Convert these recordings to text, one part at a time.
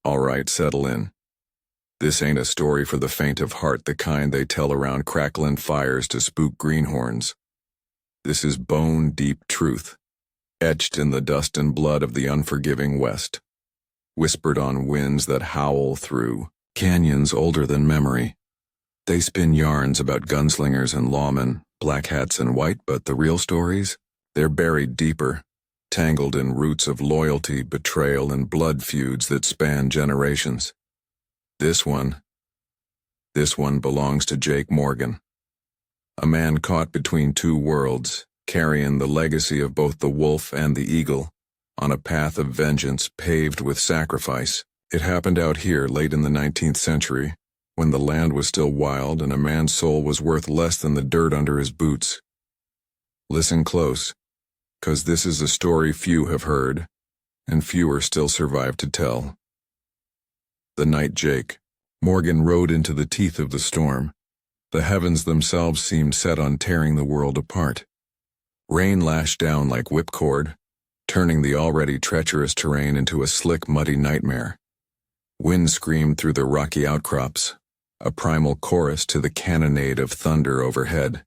All right, settle in. This ain't a story for the faint of heart, the kind they tell around crackling fires to spook greenhorns. This is bone-deep truth, etched in the dust and blood of the unforgiving West, whispered on winds that howl through canyons older than memory. They spin yarns about gunslingers and lawmen, black hats and white, but the real stories? They're buried deeper, tangled in roots of loyalty, betrayal, and blood feuds that span generations. This one belongs to Jake Morgan, a man caught between two worlds, carrying the legacy of both the wolf and the eagle, on a path of vengeance paved with sacrifice. It happened out here late in the 19th century, when the land was still wild and a man's soul was worth less than the dirt under his boots. Listen close, 'cause this is a story few have heard, and fewer still survive to tell. The night Jake Morgan rode into the teeth of the storm, the heavens themselves seemed set on tearing the world apart. Rain lashed down like whipcord, turning the already treacherous terrain into a slick, muddy nightmare. Wind screamed through the rocky outcrops, a primal chorus to the cannonade of thunder overhead.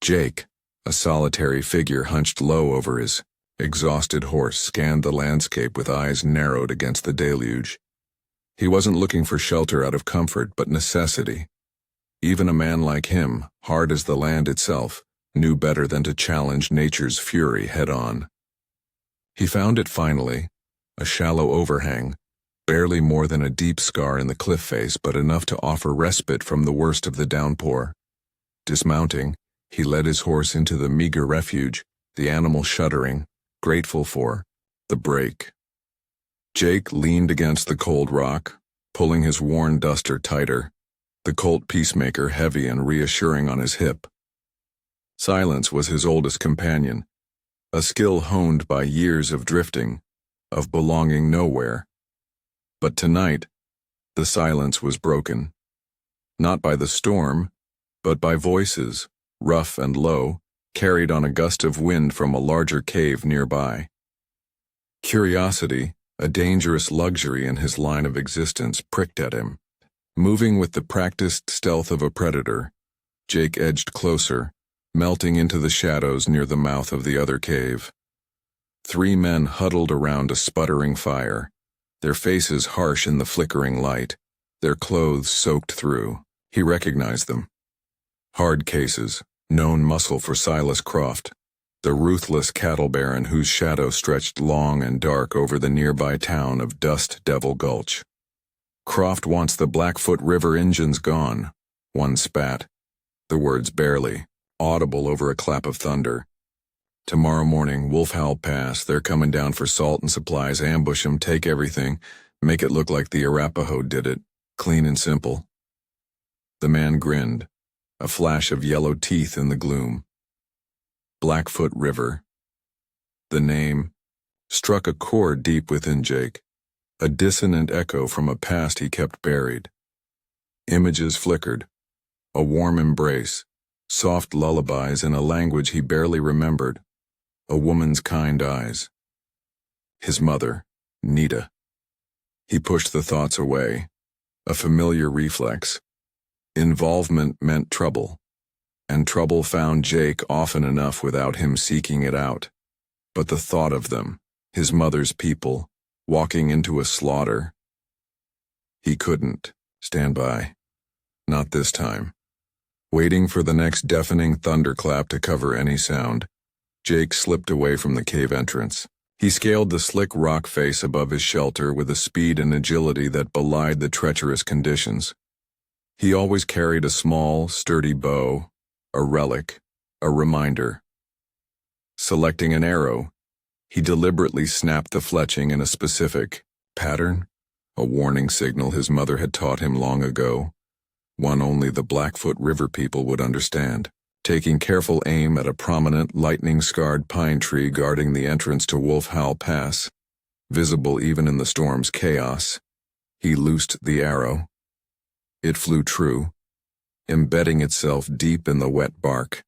Jake, a solitary figure hunched low over his exhausted horse, scanned the landscape with eyes narrowed against the deluge. He wasn't looking for shelter out of comfort, but necessity. Even a man like him, hard as the land itself, knew better than to challenge nature's fury head-on. He found it finally, a shallow overhang, barely more than a deep scar in the cliff face, but enough to offer respite from the worst of the downpour. Dismounting, he led his horse into the meager refuge, the animal shuddering, grateful for the break. Jake leaned against the cold rock, pulling his worn duster tighter, the Colt Peacemaker heavy and reassuring on his hip. Silence was his oldest companion, a skill honed by years of drifting, of belonging nowhere. But tonight, the silence was broken. Not by the storm, but by voices, rough and low, carried on a gust of wind from a larger cave nearby. Curiosity, a dangerous luxury in his line of existence, pricked at him. Moving with the practiced stealth of a predator, Jake edged closer, melting into the shadows near the mouth of the other cave. Three men huddled around a sputtering fire, their faces harsh in the flickering light, their clothes soaked through. He recognized them. Hard Cases, known muscle for Silas Croft, the ruthless cattle baron whose shadow stretched long and dark over the nearby town of Dust Devil Gulch. Croft wants the Blackfoot River engines gone, one spat, the words barely audible over a clap of thunder. Tomorrow morning, Wolf Howl Pass, they're coming down for salt and supplies, ambush 'em, take everything, make it look like the Arapaho did it, clean and simple. The man grinned, a flash of yellow teeth in the gloom. Blackfoot River. The name struck a chord deep within Jake, a dissonant echo from a past he kept buried. Images flickered, a warm embrace, soft lullabies in a language he barely remembered, a woman's kind eyes. His mother, Nita. He pushed the thoughts away, a familiar reflex. Involvement meant trouble, and trouble found Jake often enough without him seeking it out. But the thought of them, his mother's people, walking into a slaughter. He couldn't stand by. Not this time. Waiting for the next deafening thunderclap to cover any sound, Jake slipped away from the cave entrance. He scaled the slick rock face above his shelter with a speed and agility that belied the treacherous conditions. He always carried a small, sturdy bow, a relic, a reminder. Selecting an arrow, he deliberately snapped the fletching in a specific pattern, a warning signal his mother had taught him long ago, one only the Blackfoot River people would understand. Taking careful aim at a prominent, lightning-scarred pine tree guarding the entrance to Wolf Howl Pass, visible even in the storm's chaos, he loosed the arrow. It flew true, embedding itself deep in the wet bark.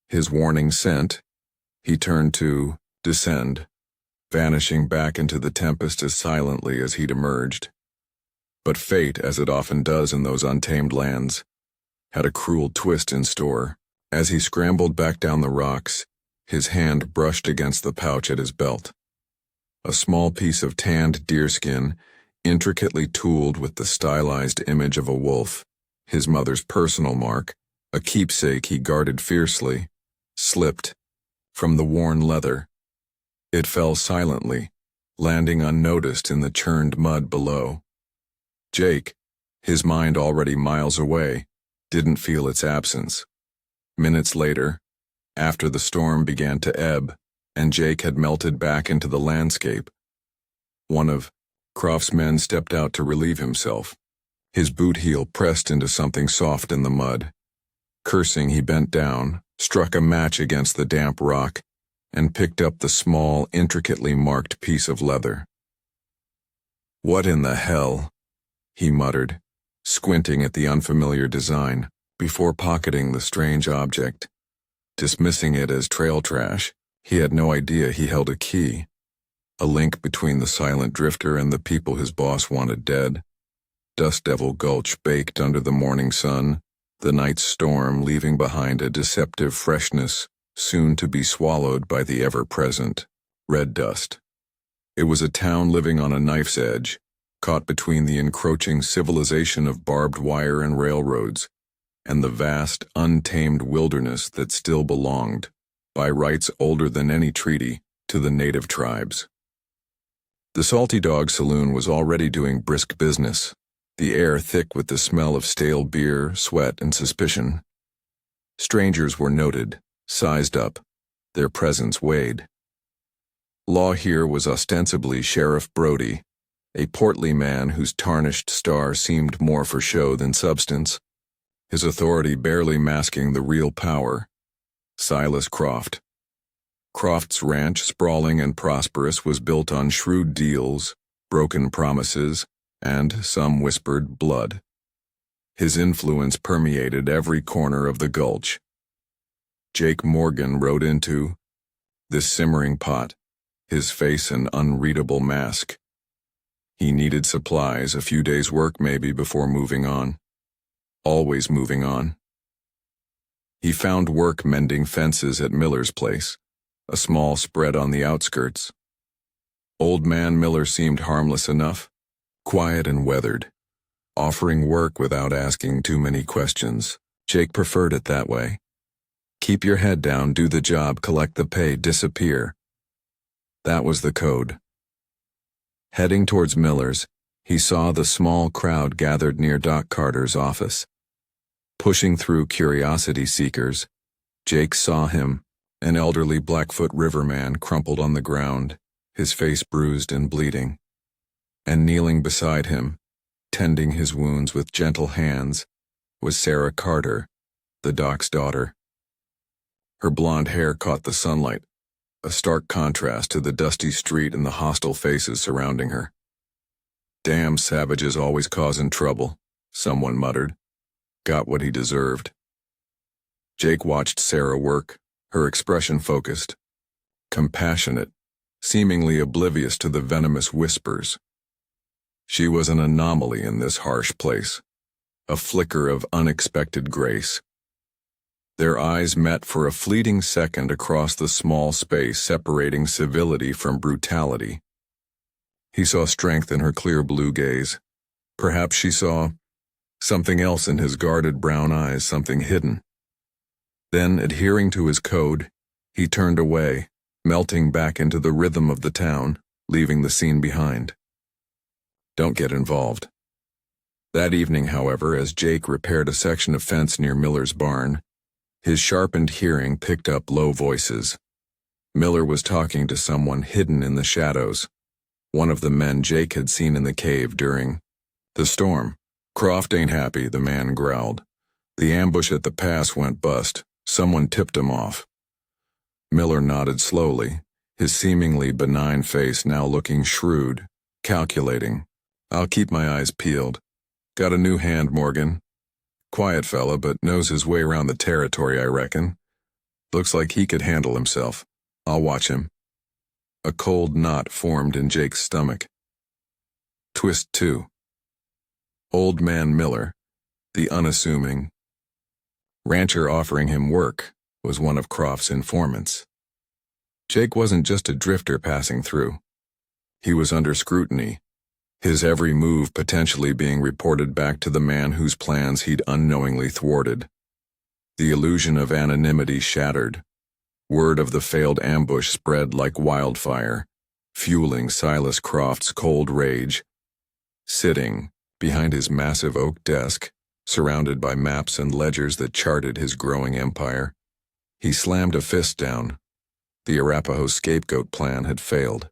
His warning sent, he turned to descend, vanishing back into the tempest as silently as he'd emerged. But fate, as it often does in those untamed lands, had a cruel twist in store. As he scrambled back down the rocks, his hand brushed against the pouch at his belt. A small piece of tanned deerskin, intricately tooled with the stylized image of a wolf, his mother's personal mark, a keepsake he guarded fiercely, slipped from the worn leather. It fell silently, landing unnoticed in the churned mud below. Jake, his mind already miles away, didn't feel its absence. Minutes later, after the storm began to ebb, and Jake had melted back into the landscape, one of Croft's men stepped out to relieve himself. His boot heel pressed into something soft in the mud. Cursing, he bent down, struck a match against the damp rock, and picked up the small, intricately marked piece of leather. "What in the hell?" he muttered, squinting at the unfamiliar design, before pocketing the strange object. Dismissing it as trail trash, he had no idea he held a key, a link between the silent drifter and the people his boss wanted dead. Dust Devil Gulch baked under the morning sun, the night's storm leaving behind a deceptive freshness, soon to be swallowed by the ever-present red dust. It was a town living on a knife's edge, caught between the encroaching civilization of barbed wire and railroads, and the vast, untamed wilderness that still belonged, by rights older than any treaty, to the native tribes. The Salty Dog Saloon was already doing brisk business, the air thick with the smell of stale beer, sweat, and suspicion. Strangers were noted, sized up, their presence weighed. Law here was ostensibly Sheriff Brody, a portly man whose tarnished star seemed more for show than substance, his authority barely masking the real power. Silas Croft. Croft's ranch, sprawling and prosperous, was built on shrewd deals, broken promises, and, some whispered, blood. His influence permeated every corner of the gulch. Jake Morgan rode into this simmering pot, his face an unreadable mask. He needed supplies, a few days' work maybe, before moving on. Always moving on. He found work mending fences at Miller's place, a small spread on the outskirts. Old man Miller seemed harmless enough, quiet and weathered, offering work without asking too many questions. Jake preferred it that way. Keep your head down, do the job, collect the pay, disappear. That was the code. Heading towards Miller's, he saw the small crowd gathered near Doc Carter's office. Pushing through curiosity seekers, Jake saw him, an elderly Blackfoot riverman crumpled on the ground, his face bruised and bleeding. And kneeling beside him, tending his wounds with gentle hands, was Sarah Carter, the doc's daughter. Her blonde hair caught the sunlight, a stark contrast to the dusty street and the hostile faces surrounding her. "Damn savages always causing trouble," someone muttered. Got what he deserved. Jake watched Sarah work, her expression focused, compassionate, seemingly oblivious to the venomous whispers. She was an anomaly in this harsh place, a flicker of unexpected grace. Their eyes met for a fleeting second across the small space separating civility from brutality. He saw strength in her clear blue gaze. Perhaps she saw something else in his guarded brown eyes, something hidden. Then, adhering to his code, he turned away, melting back into the rhythm of the town, leaving the scene behind. Don't get involved. That evening, however, as Jake repaired a section of fence near Miller's barn, his sharpened hearing picked up low voices. Miller was talking to someone hidden in the shadows, one of the men Jake had seen in the cave during the storm. "Croft ain't happy," the man growled. "The ambush at the pass went bust. Someone tipped him off." Miller nodded slowly, his seemingly benign face now looking shrewd, calculating. "I'll keep my eyes peeled. Got a new hand, Morgan. Quiet fella, but knows his way around the territory, I reckon. Looks like he could handle himself. I'll watch him." A cold knot formed in Jake's stomach. Twist 2. Old Man Miller, the unassuming rancher offering him work, was one of Croft's informants. Jake wasn't just a drifter passing through. He was under scrutiny, his every move potentially being reported back to the man whose plans he'd unknowingly thwarted. The illusion of anonymity shattered. Word of the failed ambush spread like wildfire, fueling Silas Croft's cold rage. Sitting behind his massive oak desk, surrounded by maps and ledgers that charted his growing empire, he slammed a fist down. The Arapaho scapegoat plan had failed.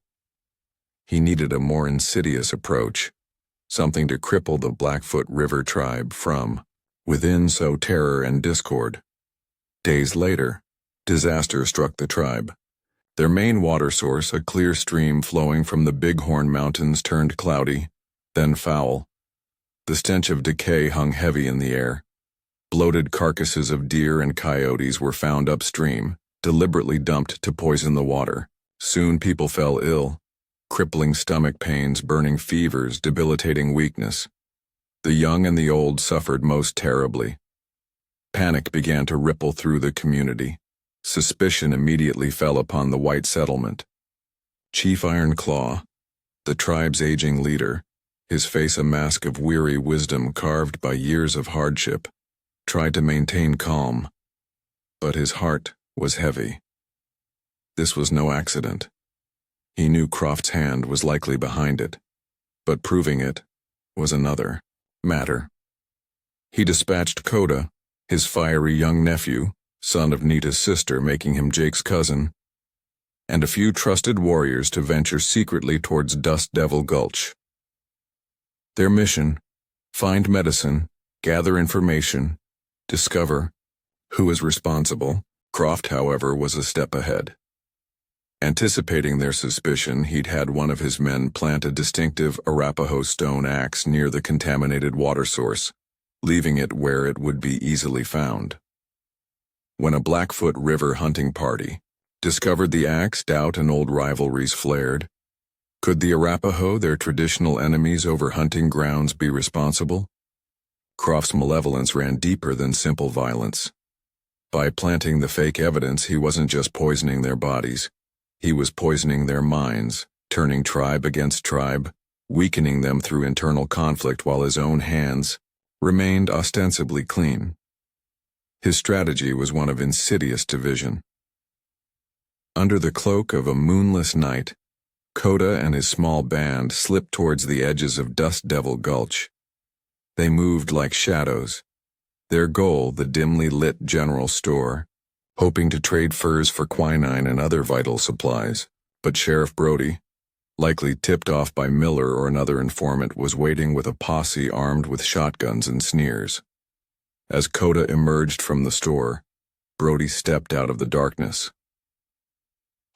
He needed a more insidious approach, something to cripple the Blackfoot River tribe from within, sow terror and discord. Days later, disaster struck the tribe. Their main water source, a clear stream flowing from the Bighorn Mountains, turned cloudy, then foul. The stench of decay hung heavy in the air. Bloated carcasses of deer and coyotes were found upstream, deliberately dumped to poison the water. Soon people fell ill. Crippling stomach pains, burning fevers, debilitating weakness. The young and the old suffered most terribly. Panic began to ripple through the community. Suspicion immediately fell upon the white settlement. Chief Iron Claw, the tribe's aging leader, his face a mask of weary wisdom carved by years of hardship, tried to maintain calm, but his heart was heavy. This was no accident. He knew Croft's hand was likely behind it, but proving it was another matter. He dispatched Coda, his fiery young nephew, son of Nita's sister, making him Jake's cousin, and a few trusted warriors to venture secretly towards Dust Devil Gulch. Their mission: find medicine, gather information, discover who is responsible. Croft, however, was a step ahead. Anticipating their suspicion, he'd had one of his men plant a distinctive Arapaho stone axe near the contaminated water source, leaving it where it would be easily found. When a Blackfoot River hunting party discovered the axe, doubt and old rivalries flared. Could the Arapaho, their traditional enemies over hunting grounds, be responsible? Croft's malevolence ran deeper than simple violence. By planting the fake evidence, he wasn't just poisoning their bodies. He was poisoning their minds, turning tribe against tribe, weakening them through internal conflict while his own hands remained ostensibly clean. His strategy was one of insidious division. Under the cloak of a moonless night, Coda and his small band slipped towards the edges of Dust Devil Gulch. They moved like shadows, their goal the dimly lit general store, hoping to trade furs for quinine and other vital supplies. But Sheriff Brody, likely tipped off by Miller or another informant, was waiting with a posse armed with shotguns and sneers. As Coda emerged from the store, Brody stepped out of the darkness.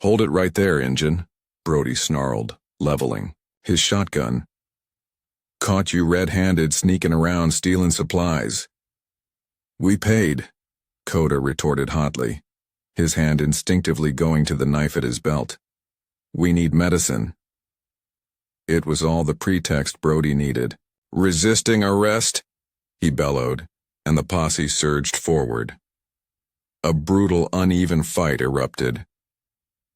"Hold it right there, Injun," Brody snarled, leveling his shotgun. "Caught you red-handed sneaking around stealing supplies." "We paid," Coda retorted hotly, his hand instinctively going to the knife at his belt. "We need medicine." It was all the pretext Brody needed. "Resisting arrest?" he bellowed, and the posse surged forward. A brutal, uneven fight erupted.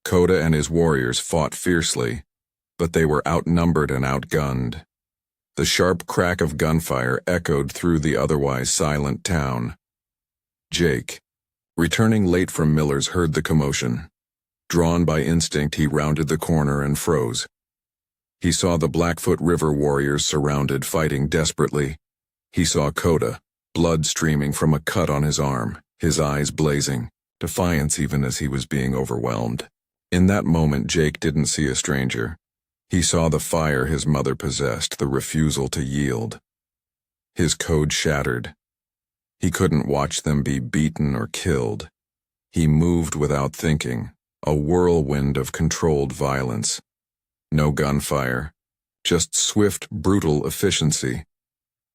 Coda and his warriors fought fiercely, but they were outnumbered and outgunned. The sharp crack of gunfire echoed through the otherwise silent town. Jake, returning late from Miller's, heard the commotion. Drawn by instinct, he rounded the corner and froze. He saw the Blackfoot River warriors surrounded, fighting desperately. He saw Coda, blood streaming from a cut on his arm, his eyes blazing, defiance even as he was being overwhelmed. In that moment, Jake didn't see a stranger. He saw the fire his mother possessed, the refusal to yield. His code shattered. He couldn't watch them be beaten or killed. He moved without thinking, a whirlwind of controlled violence. No gunfire, just swift, brutal efficiency.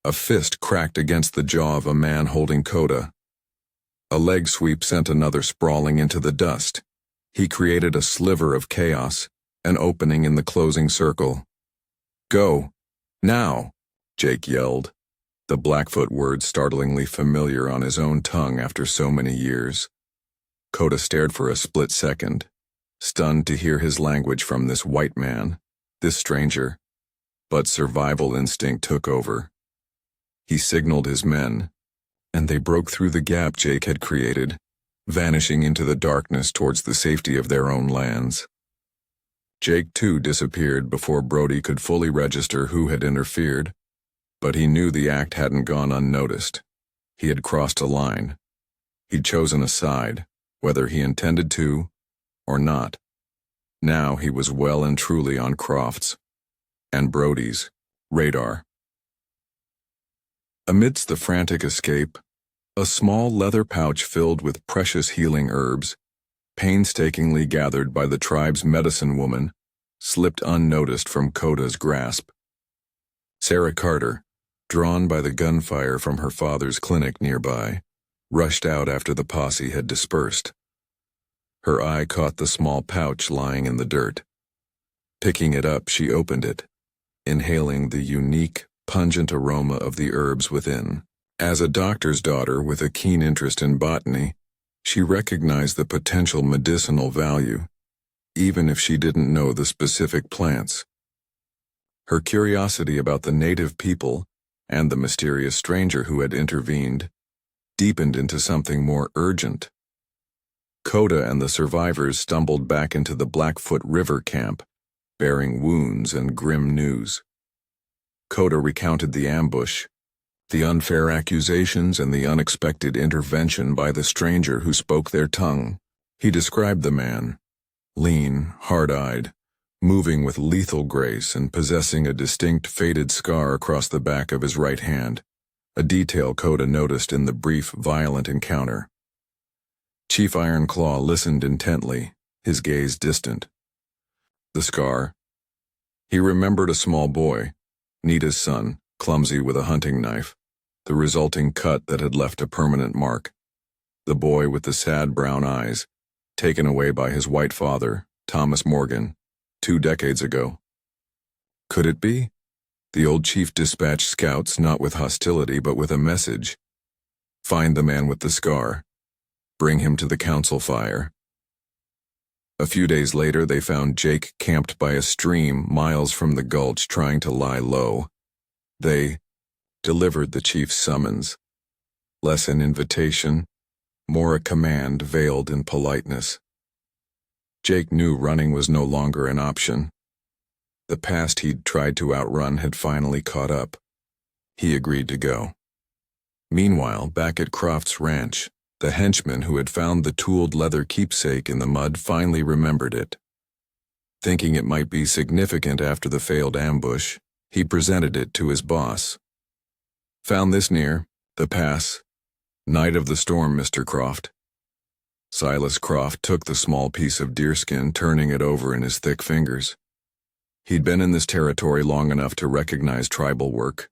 A fist cracked against the jaw of a man holding Coda. A leg sweep sent another sprawling into the dust. He created a sliver of chaos, an opening in the closing circle. "Go! Now!" Jake yelled, the Blackfoot word startlingly familiar on his own tongue after so many years. Coda stared for a split second, stunned to hear his language from this white man, this stranger. But survival instinct took over. He signaled his men, and they broke through the gap Jake had created, vanishing into the darkness towards the safety of their own lands. Jake, too, disappeared before Brody could fully register who had interfered, but he knew the act hadn't gone unnoticed. He had crossed a line. He'd chosen a side, whether he intended to or not. Now he was well and truly on Croft's and Brody's radar. Amidst the frantic escape, a small leather pouch filled with precious healing herbs, painstakingly gathered by the tribe's medicine woman, slipped unnoticed from Coda's grasp. Sarah Carter, drawn by the gunfire from her father's clinic nearby, rushed out after the posse had dispersed. Her eye caught the small pouch lying in the dirt. Picking it up, she opened it, inhaling the unique, pungent aroma of the herbs within. As a doctor's daughter with a keen interest in botany, she recognized the potential medicinal value, even if she didn't know the specific plants. Her curiosity about the native people and the mysterious stranger who had intervened deepened into something more urgent. Coda and the survivors stumbled back into the Blackfoot River camp, bearing wounds and grim news. Coda recounted the ambush, the unfair accusations, and the unexpected intervention by the stranger who spoke their tongue. He described the man, lean, hard-eyed, moving with lethal grace and possessing a distinct faded scar across the back of his right hand, a detail Coda noticed in the brief, violent encounter. Chief Ironclaw listened intently, his gaze distant. The scar. He remembered a small boy, Nita's son, clumsy with a hunting knife, the resulting cut that had left a permanent mark. The boy with the sad brown eyes, taken away by his white father, Thomas Morgan, 2 decades ago. Could it be? The old chief dispatched scouts not with hostility but with a message. Find the man with the scar. Bring him to the council fire. A few days later, they found Jake camped by a stream miles from the gulch trying to lie low. They delivered the chief's summons. Less an invitation, more a command veiled in politeness. Jake knew running was no longer an option. The past he'd tried to outrun had finally caught up. He agreed to go. Meanwhile, back at Croft's ranch, the henchman who had found the tooled leather keepsake in the mud finally remembered it. Thinking it might be significant after the failed ambush, he presented it to his boss. Found this near the pass. Night of the storm, Mr. Croft. Silas Croft took the small piece of deerskin, turning it over in his thick fingers. He'd been in this territory long enough to recognize tribal work.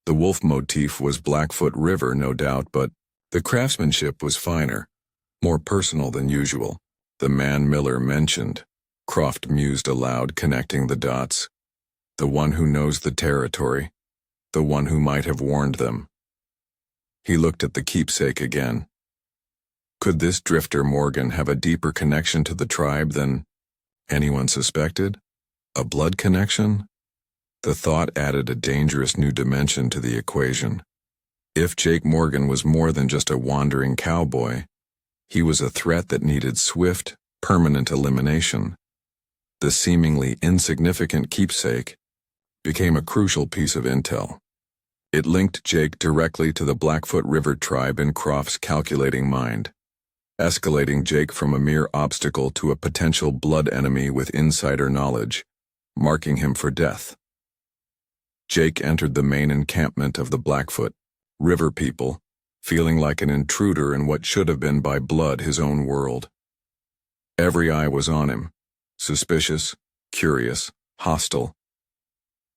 The wolf motif was Blackfoot River, no doubt, but the craftsmanship was finer, more personal than usual. The man Miller mentioned, Croft mused aloud, connecting the dots. The one who knows the territory, the one who might have warned them. He looked at the keepsake again. Could this drifter Morgan have a deeper connection to the tribe than anyone suspected? A blood connection? The thought added a dangerous new dimension to the equation. If Jake Morgan was more than just a wandering cowboy, he was a threat that needed swift, permanent elimination. The seemingly insignificant keepsake became a crucial piece of intel. It linked Jake directly to the Blackfoot River tribe in Croft's calculating mind, escalating Jake from a mere obstacle to a potential blood enemy with insider knowledge, marking him for death. Jake entered the main encampment of the Blackfoot River people, feeling like an intruder in what should have been by blood his own world. Every eye was on him, suspicious, curious, hostile.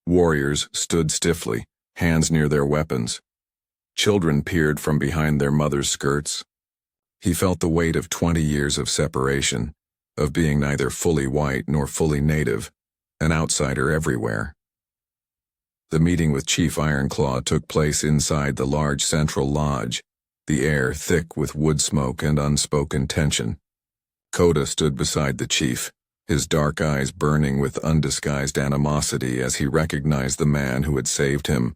Warriors stood stiffly, hands near their weapons. Children peered from behind their mothers' skirts. He felt the weight of 20 years of separation, of being neither fully white nor fully native, an outsider everywhere. The meeting with Chief Ironclaw took place inside the large central lodge, the air thick with wood smoke and unspoken tension. Coda stood beside the chief, his dark eyes burning with undisguised animosity as he recognized the man who had saved him,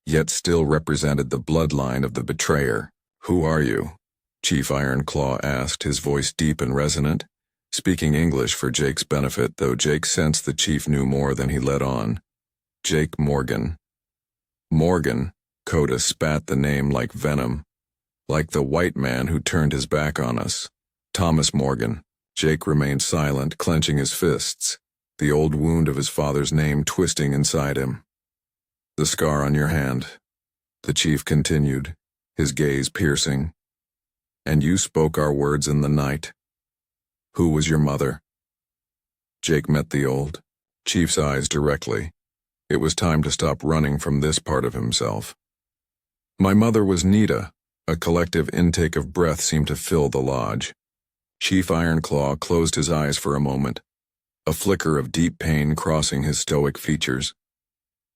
yet still represented the bloodline of the betrayer. "Who are you?" Chief Ironclaw asked, his voice deep and resonant, speaking English for Jake's benefit, though Jake sensed the chief knew more than he let on. "Jake Morgan." Morgan, Coda spat the name like venom, like the white man who turned his back on us. "Thomas Morgan." Jake remained silent, clenching his fists, the old wound of his father's name twisting inside him. "The scar on your hand," the chief continued, his gaze piercing. "And you spoke our words in the night. Who was your mother?" Jake met the old chief's eyes directly. It was time to stop running from this part of himself. "My mother was Nita." A collective intake of breath seemed to fill the lodge. Chief Ironclaw closed his eyes for a moment, a flicker of deep pain crossing his stoic features.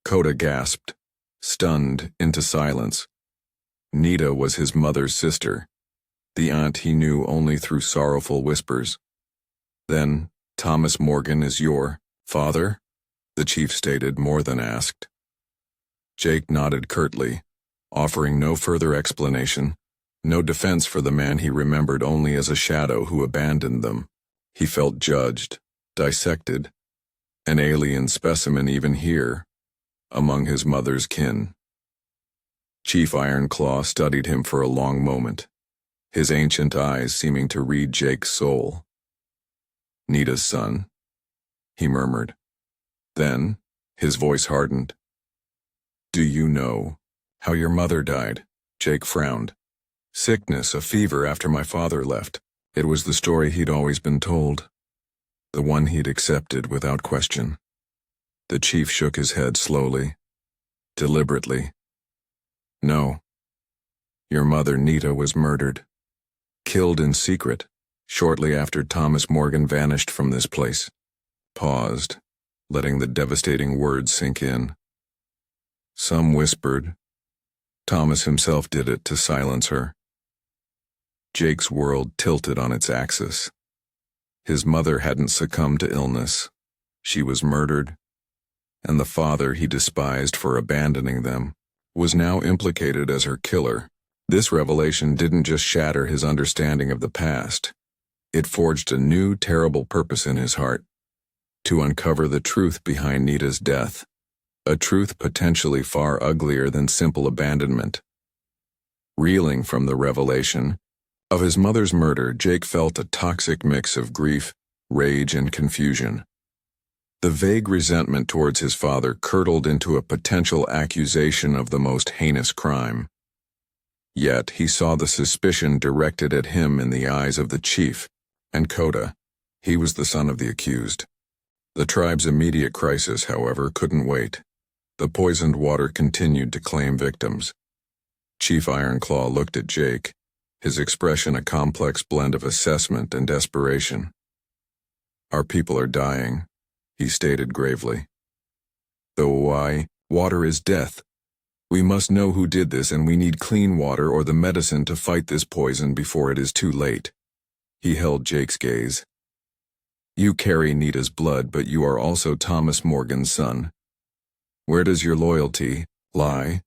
Coda gasped, stunned into silence. Nita was his mother's sister, the aunt he knew only through sorrowful whispers. "Then, Thomas Morgan is your father?" the chief stated, more than asked. Jake nodded curtly, offering no further explanation, no defense for the man he remembered only as a shadow who abandoned them. He felt judged, dissected, an alien specimen even here, among his mother's kin. Chief Ironclaw studied him for a long moment, his ancient eyes seeming to read Jake's soul. "Nita's son," he murmured. Then, his voice hardened. "Do you know how your mother died?" Jake frowned. "Sickness, a fever after my father left." It was the story he'd always been told, the one he'd accepted without question. The chief shook his head slowly, deliberately. "No. Your mother, Nita, was murdered. Killed in secret, shortly after Thomas Morgan vanished from this place." Paused, letting the devastating words sink in. Some whispered. Thomas himself did it to silence her. Jake's world tilted on its axis. His mother hadn't succumbed to illness. She was murdered, and the father he despised for abandoning them was now implicated as her killer. This revelation didn't just shatter his understanding of the past. It forged a new, terrible purpose in his heart: to uncover the truth behind Nita's death, a truth potentially far uglier than simple abandonment. Reeling from the revelation of his mother's murder, Jake felt a toxic mix of grief, rage, and confusion. The vague resentment towards his father curdled into a potential accusation of the most heinous crime. Yet he saw the suspicion directed at him in the eyes of the chief, and Coda. He was the son of the accused. The tribe's immediate crisis, however, couldn't wait. The poisoned water continued to claim victims. Chief Ironclaw looked at Jake, his expression a complex blend of assessment and desperation. "Our people are dying," he stated gravely. "Though water is death. We must know who did this, and we need clean water or the medicine to fight this poison before it is too late." He held Jake's gaze. "You carry Nita's blood, but you are also Thomas Morgan's son. Where does your loyalty lie?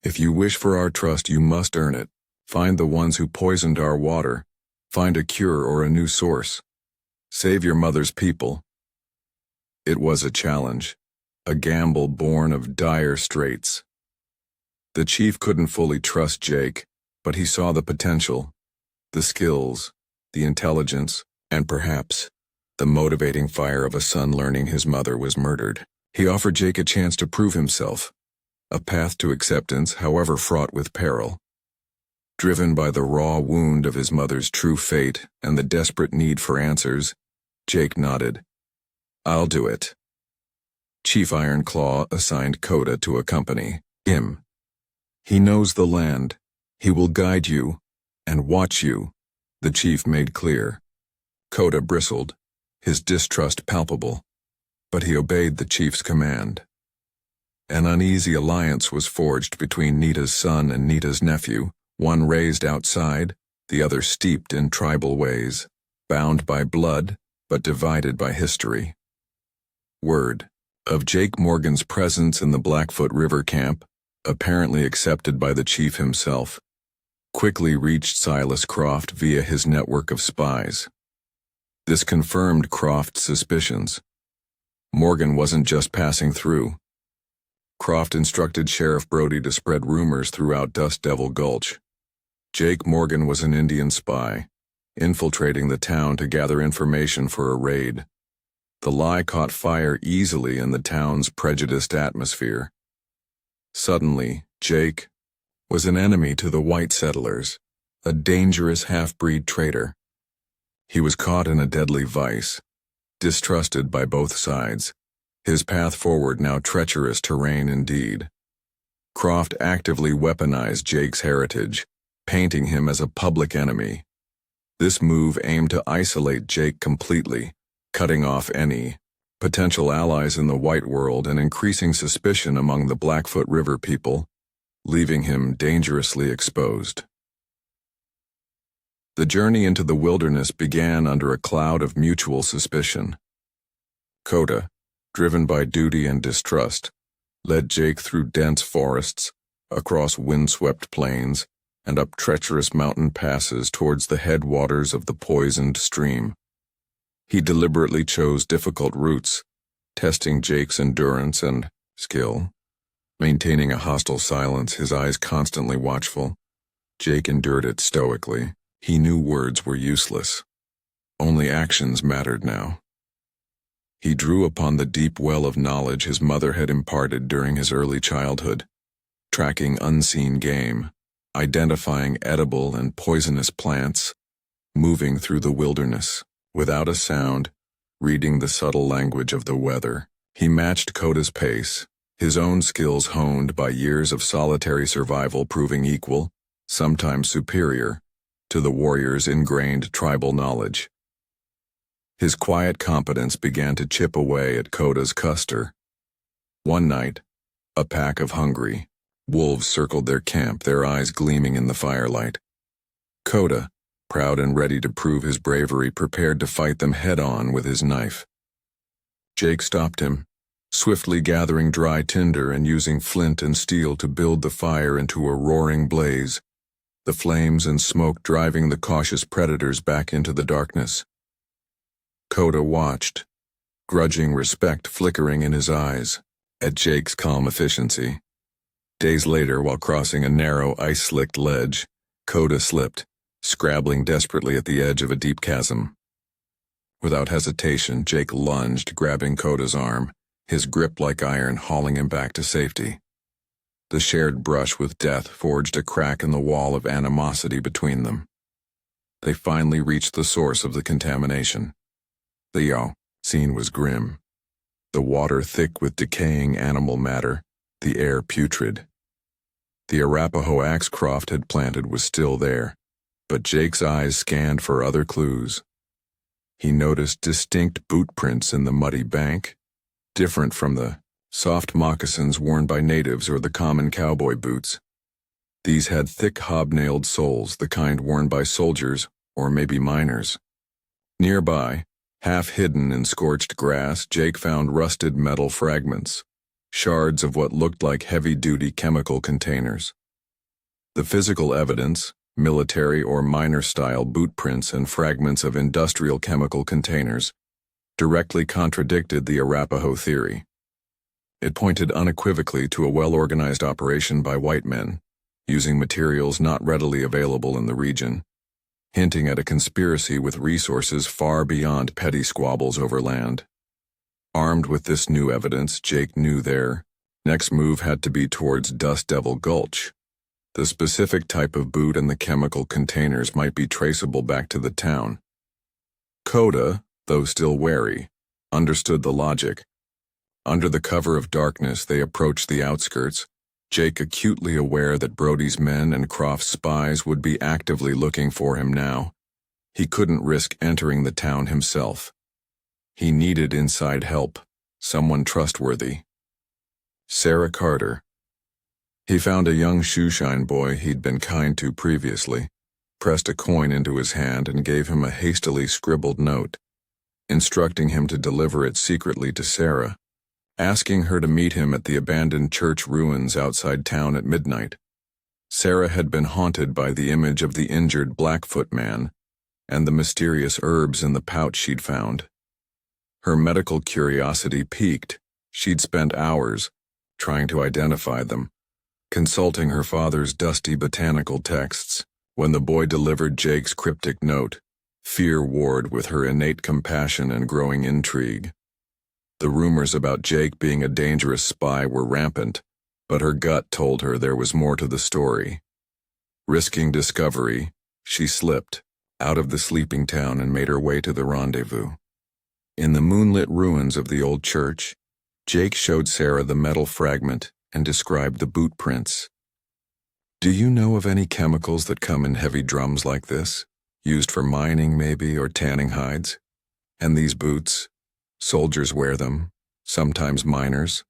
If you wish for our trust, you must earn it. Find the ones who poisoned our water. Find a cure or a new source. Save your mother's people." It was a challenge, a gamble born of dire straits. The chief couldn't fully trust Jake, but he saw the potential, the skills, the intelligence, and perhaps the motivating fire of a son learning his mother was murdered. He offered Jake a chance to prove himself, a path to acceptance, however fraught with peril. Driven by the raw wound of his mother's true fate and the desperate need for answers, Jake nodded. "I'll do it." Chief Ironclaw assigned Coda to accompany him. "He knows the land. He will guide you and watch you," the chief made clear. Coda bristled, his distrust palpable, but he obeyed the chief's command. An uneasy alliance was forged between Nita's son and Nita's nephew, one raised outside, the other steeped in tribal ways, bound by blood, but divided by history. Word of Jake Morgan's presence in the Blackfoot River camp, apparently accepted by the chief himself, quickly reached Silas Croft via his network of spies. This confirmed Croft's suspicions. Morgan wasn't just passing through. Croft instructed Sheriff Brody to spread rumors throughout Dust Devil Gulch. Jake Morgan was an Indian spy, infiltrating the town to gather information for a raid. The lie caught fire easily in the town's prejudiced atmosphere. Suddenly, Jake was an enemy to the white settlers, a dangerous half-breed traitor. He was caught in a deadly vice, distrusted by both sides, his path forward now treacherous terrain indeed. Croft actively weaponized Jake's heritage, painting him as a public enemy. This move aimed to isolate Jake completely, cutting off any potential allies in the white world and increasing suspicion among the Blackfoot River people, leaving him dangerously exposed. The journey into the wilderness began under a cloud of mutual suspicion. Coda, driven by duty and distrust, led Jake through dense forests, across windswept plains, and up treacherous mountain passes towards the headwaters of the poisoned stream. He deliberately chose difficult routes, testing Jake's endurance and skill. Maintaining a hostile silence, his eyes constantly watchful, Jake endured it stoically. He knew words were useless. Only actions mattered now. He drew upon the deep well of knowledge his mother had imparted during his early childhood, tracking unseen game, identifying edible and poisonous plants, moving through the wilderness, without a sound, reading the subtle language of the weather. He matched Coda's pace, his own skills honed by years of solitary survival proving equal, sometimes superior, to the warrior's ingrained tribal knowledge. His quiet competence began to chip away at Coda's Custer. One night, a pack of hungry wolves circled their camp, their eyes gleaming in the firelight. Coda, proud and ready to prove his bravery, prepared to fight them head-on with his knife. Jake stopped him, swiftly gathering dry tinder and using flint and steel to build the fire into a roaring blaze, the flames and smoke driving the cautious predators back into the darkness. Coda watched, grudging respect flickering in his eyes, at Jake's calm efficiency. Days later, while crossing a narrow, ice-slicked ledge, Coda slipped, scrabbling desperately at the edge of a deep chasm. Without hesitation, Jake lunged, grabbing Coda's arm, his grip like iron, hauling him back to safety. The shared brush with death forged a crack in the wall of animosity between them. They finally reached the source of the contamination. The scene was grim. The water thick with decaying animal matter, the air putrid. The Arapaho axe Croft had planted was still there, but Jake's eyes scanned for other clues. He noticed distinct boot prints in the muddy bank, different from the soft moccasins worn by natives or the common cowboy boots. These had thick hobnailed soles, the kind worn by soldiers or maybe miners. Nearby, half hidden in scorched grass, Jake found rusted metal fragments, shards of what looked like heavy-duty chemical containers. The physical evidence, military or miner-style boot prints and fragments of industrial chemical containers, directly contradicted the Arapaho theory. It pointed unequivocally to a well-organized operation by white men, using materials not readily available in the region, hinting at a conspiracy with resources far beyond petty squabbles over land. Armed with this new evidence, Jake knew their next move had to be towards Dust Devil Gulch. The specific type of boot and the chemical containers might be traceable back to the town. Coda, though still wary, understood the logic. Under the cover of darkness, they approached the outskirts, Jake acutely aware that Brody's men and Croft's spies would be actively looking for him now. He couldn't risk entering the town himself. He needed inside help, someone trustworthy. Sarah Carter. He found a young shoeshine boy he'd been kind to previously, pressed a coin into his hand and gave him a hastily scribbled note, instructing him to deliver it secretly to Sarah, asking her to meet him at the abandoned church ruins outside town at midnight. Sarah had been haunted by the image of the injured Blackfoot man and the mysterious herbs in the pouch she'd found. Her medical curiosity piqued. She'd spent hours trying to identify them, consulting her father's dusty botanical texts. When the boy delivered Jake's cryptic note, fear warred with her innate compassion and growing intrigue. The rumors about Jake being a dangerous spy were rampant, but her gut told her there was more to the story. Risking discovery, she slipped out of the sleeping town and made her way to the rendezvous. In the moonlit ruins of the old church, Jake showed Sarah the metal fragment and described the boot prints. "Do you know of any chemicals that come in heavy drums like this? Used for mining, maybe, or tanning hides? And these boots? Soldiers wear them, sometimes miners."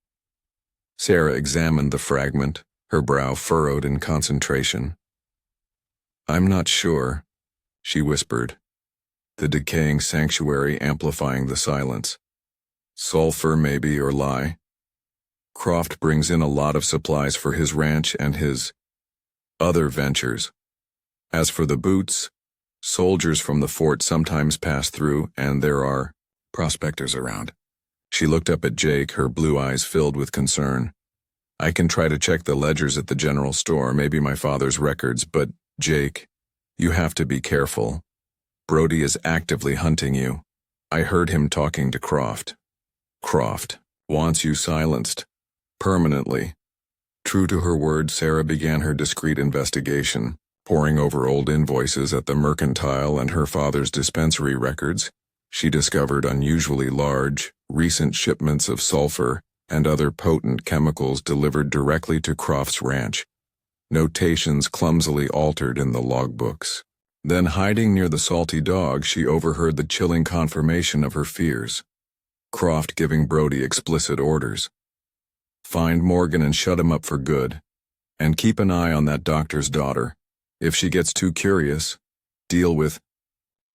Sarah examined the fragment, her brow furrowed in concentration. "I'm not sure," she whispered, the decaying sanctuary amplifying the silence. "Sulfur, maybe, or lye. Croft brings in a lot of supplies for his ranch and his other ventures. As for the boots, soldiers from the fort sometimes pass through, and there are prospectors around." She looked up at Jake, her blue eyes filled with concern. "I can try to check the ledgers at the general store, maybe my father's records, but, Jake, you have to be careful. Brody is actively hunting you. I heard him talking to Croft. Croft wants you silenced. Permanently." True to her word, Sarah began her discreet investigation, poring over old invoices at the mercantile and her father's dispensary records. She discovered unusually large, recent shipments of sulfur and other potent chemicals delivered directly to Croft's ranch, notations clumsily altered in the logbooks. Then, hiding near the salty dog, she overheard the chilling confirmation of her fears. Croft giving Brody explicit orders. "Find Morgan and shut him up for good. And keep an eye on that doctor's daughter. If she gets too curious, deal with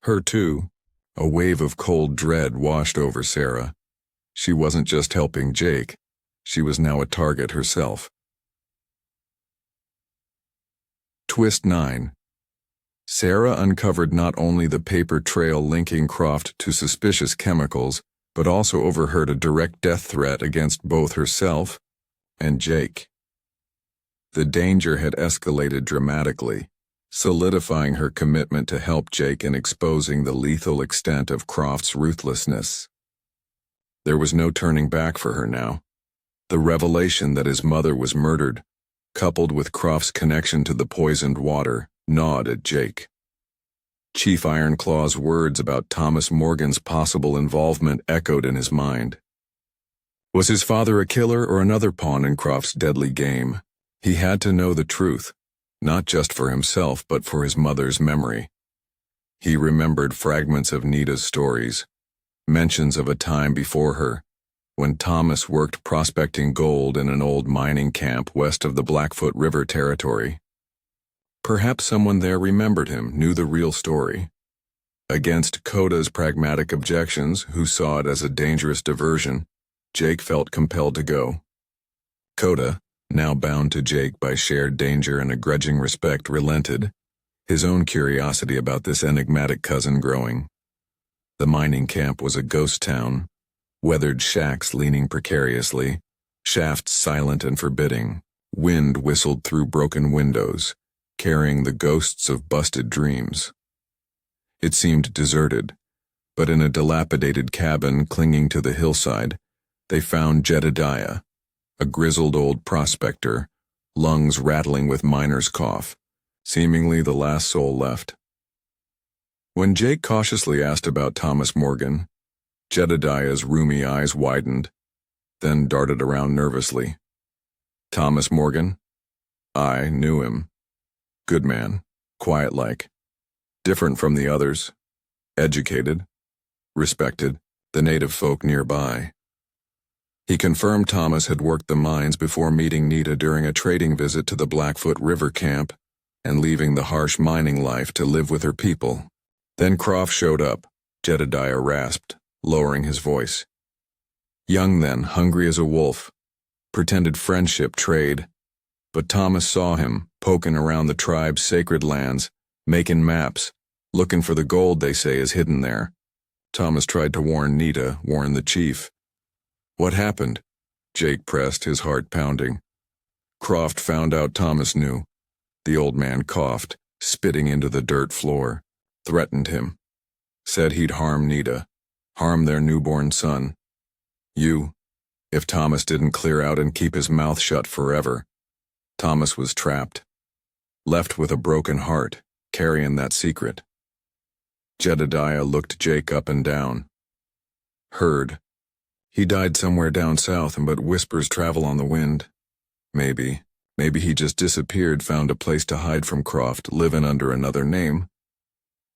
her too." A wave of cold dread washed over Sarah. She wasn't just helping Jake. She was now a target herself. Twist 9. Sarah uncovered not only the paper trail linking Croft to suspicious chemicals, but also overheard a direct death threat against both herself and Jake. The danger had escalated dramatically, solidifying her commitment to help Jake in exposing the lethal extent of Croft's ruthlessness. There was no turning back for her now. The revelation that his mother was murdered, coupled with Croft's connection to the poisoned water, gnawed at Jake. Chief Ironclaw's words about Thomas Morgan's possible involvement echoed in his mind. Was his father a killer or another pawn in Croft's deadly game? He had to know the truth, not just for himself but for his mother's memory. He remembered fragments of Nita's stories, mentions of a time before her, when Thomas worked prospecting gold in an old mining camp west of the Blackfoot River territory. Perhaps someone there remembered him, knew the real story. Against Coda's pragmatic objections, who saw it as a dangerous diversion, Jake felt compelled to go. Coda, now bound to Jake by shared danger and a grudging respect, relented, his own curiosity about this enigmatic cousin growing. The mining camp was a ghost town, weathered shacks leaning precariously, shafts silent and forbidding. Wind whistled through broken windows, carrying the ghosts of busted dreams. It seemed deserted, but in a dilapidated cabin clinging to the hillside, they found Jedediah, a grizzled old prospector, lungs rattling with miner's cough, seemingly the last soul left. When Jake cautiously asked about Thomas Morgan, Jedediah's rheumy eyes widened, then darted around nervously. "Thomas Morgan? I knew him. Good man, quiet-like. Different from the others, educated, respected the native folk nearby. He confirmed Thomas had worked the mines before meeting Nita during a trading visit to the Blackfoot River camp and leaving the harsh mining life to live with her people. Then Croft showed up, Jedediah rasped, lowering his voice. Young then, hungry as a wolf, pretended friendship trade, but Thomas saw him, poking around the tribe's sacred lands, making maps, looking for the gold they say is hidden there. Thomas tried to warn Nita, warn the chief. What happened? Jake pressed, his heart pounding. Croft found out Thomas knew. The old man coughed, spitting into the dirt floor, threatened him. Said he'd harm Nita, harm their newborn son. If Thomas didn't clear out and keep his mouth shut forever. Thomas was trapped. Left with a broken heart, carrying that secret. Jedediah looked Jake up and down. Heard. He died somewhere down south, but whispers travel on the wind. Maybe he just disappeared, found a place to hide from Croft, living under another name.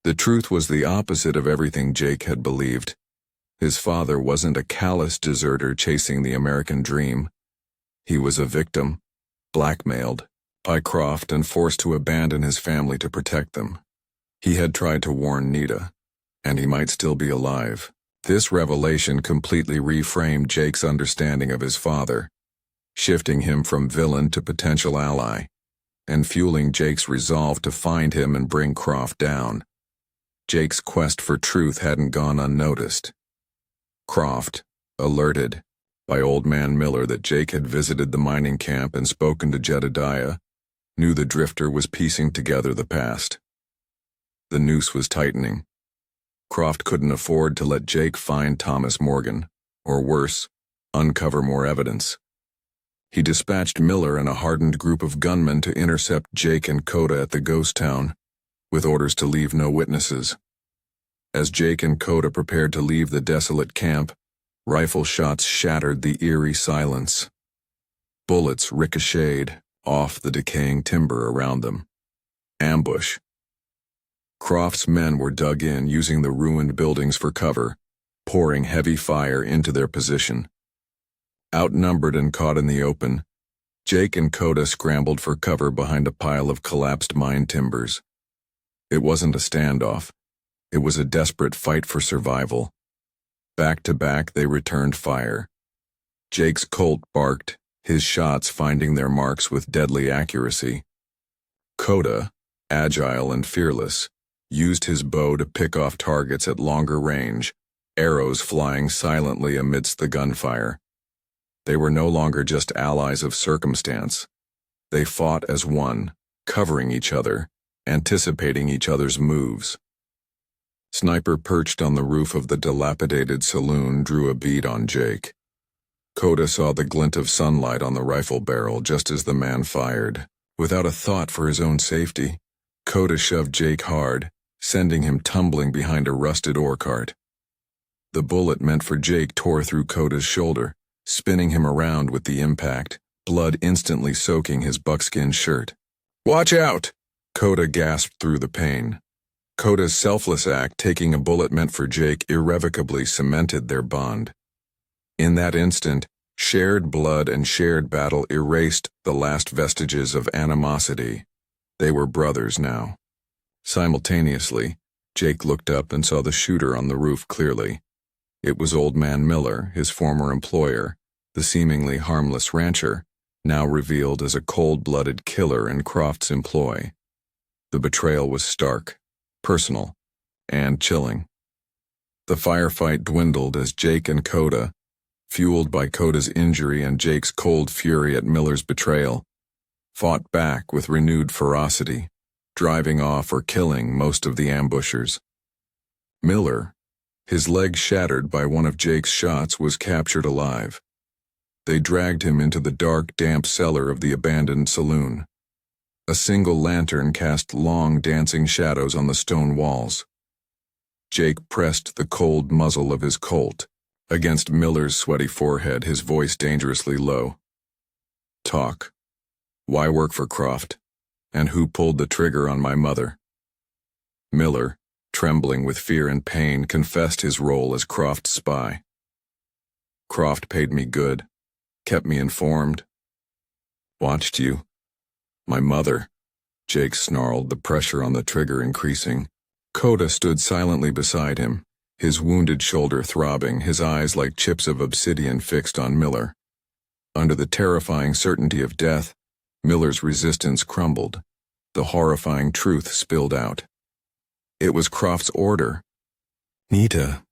The truth was the opposite of everything Jake had believed. His father wasn't a callous deserter chasing the American dream. He was a victim, blackmailed by Croft and forced to abandon his family to protect them. He had tried to warn Nita, and he might still be alive. This revelation completely reframed Jake's understanding of his father, shifting him from villain to potential ally, and fueling Jake's resolve to find him and bring Croft down. Jake's quest for truth hadn't gone unnoticed. Croft, alerted by Old Man Miller that Jake had visited the mining camp and spoken to Jedediah, knew the drifter was piecing together the past. The noose was tightening. Croft couldn't afford to let Jake find Thomas Morgan, or worse, uncover more evidence. He dispatched Miller and a hardened group of gunmen to intercept Jake and Coda at the ghost town, with orders to leave no witnesses. As Jake and Coda prepared to leave the desolate camp, rifle shots shattered the eerie silence. Bullets ricocheted off the decaying timber around them. Ambush. Croft's men were dug in, using the ruined buildings for cover, pouring heavy fire into their position. Outnumbered and caught in the open, Jake and Coda scrambled for cover behind a pile of collapsed mine timbers. It wasn't a standoff. It was a desperate fight for survival. Back to back, they returned fire. Jake's Colt barked, his shots finding their marks with deadly accuracy. Coda, agile and fearless, used his bow to pick off targets at longer range, arrows flying silently amidst the gunfire. They were no longer just allies of circumstance. They fought as one, covering each other, anticipating each other's moves. Sniper perched on the roof of the dilapidated saloon drew a bead on Jake. Coda saw the glint of sunlight on the rifle barrel just as the man fired. Without a thought for his own safety, Coda shoved Jake hard, sending him tumbling behind a rusted ore cart. The bullet meant for Jake tore through Coda's shoulder, spinning him around with the impact, blood instantly soaking his buckskin shirt. "Watch out!" Coda gasped through the pain. Coda's selfless act taking a bullet meant for Jake irrevocably cemented their bond. In that instant, shared blood and shared battle erased the last vestiges of animosity. They were brothers now. Simultaneously, Jake looked up and saw the shooter on the roof clearly. It was Old Man Miller, his former employer, the seemingly harmless rancher, now revealed as a cold-blooded killer in Croft's employ. The betrayal was stark, personal, and chilling. The firefight dwindled as Jake and Coda, fueled by Coda's injury and Jake's cold fury at Miller's betrayal, fought back with renewed ferocity, driving off or killing most of the ambushers. Miller, his leg shattered by one of Jake's shots, was captured alive. They dragged him into the dark, damp cellar of the abandoned saloon. A single lantern cast long, dancing shadows on the stone walls. Jake pressed the cold muzzle of his Colt against Miller's sweaty forehead, his voice dangerously low. "Talk. Why work for Croft? And who pulled the trigger on my mother?" Miller, trembling with fear and pain, confessed his role as Croft's spy. Croft paid me good, kept me informed. Watched you. My mother. Jake snarled, the pressure on the trigger increasing. Coda stood silently beside him, his wounded shoulder throbbing, his eyes like chips of obsidian fixed on Miller. Under the terrifying certainty of death, Miller's resistance crumbled. The horrifying truth spilled out. It was Croft's order. Nita,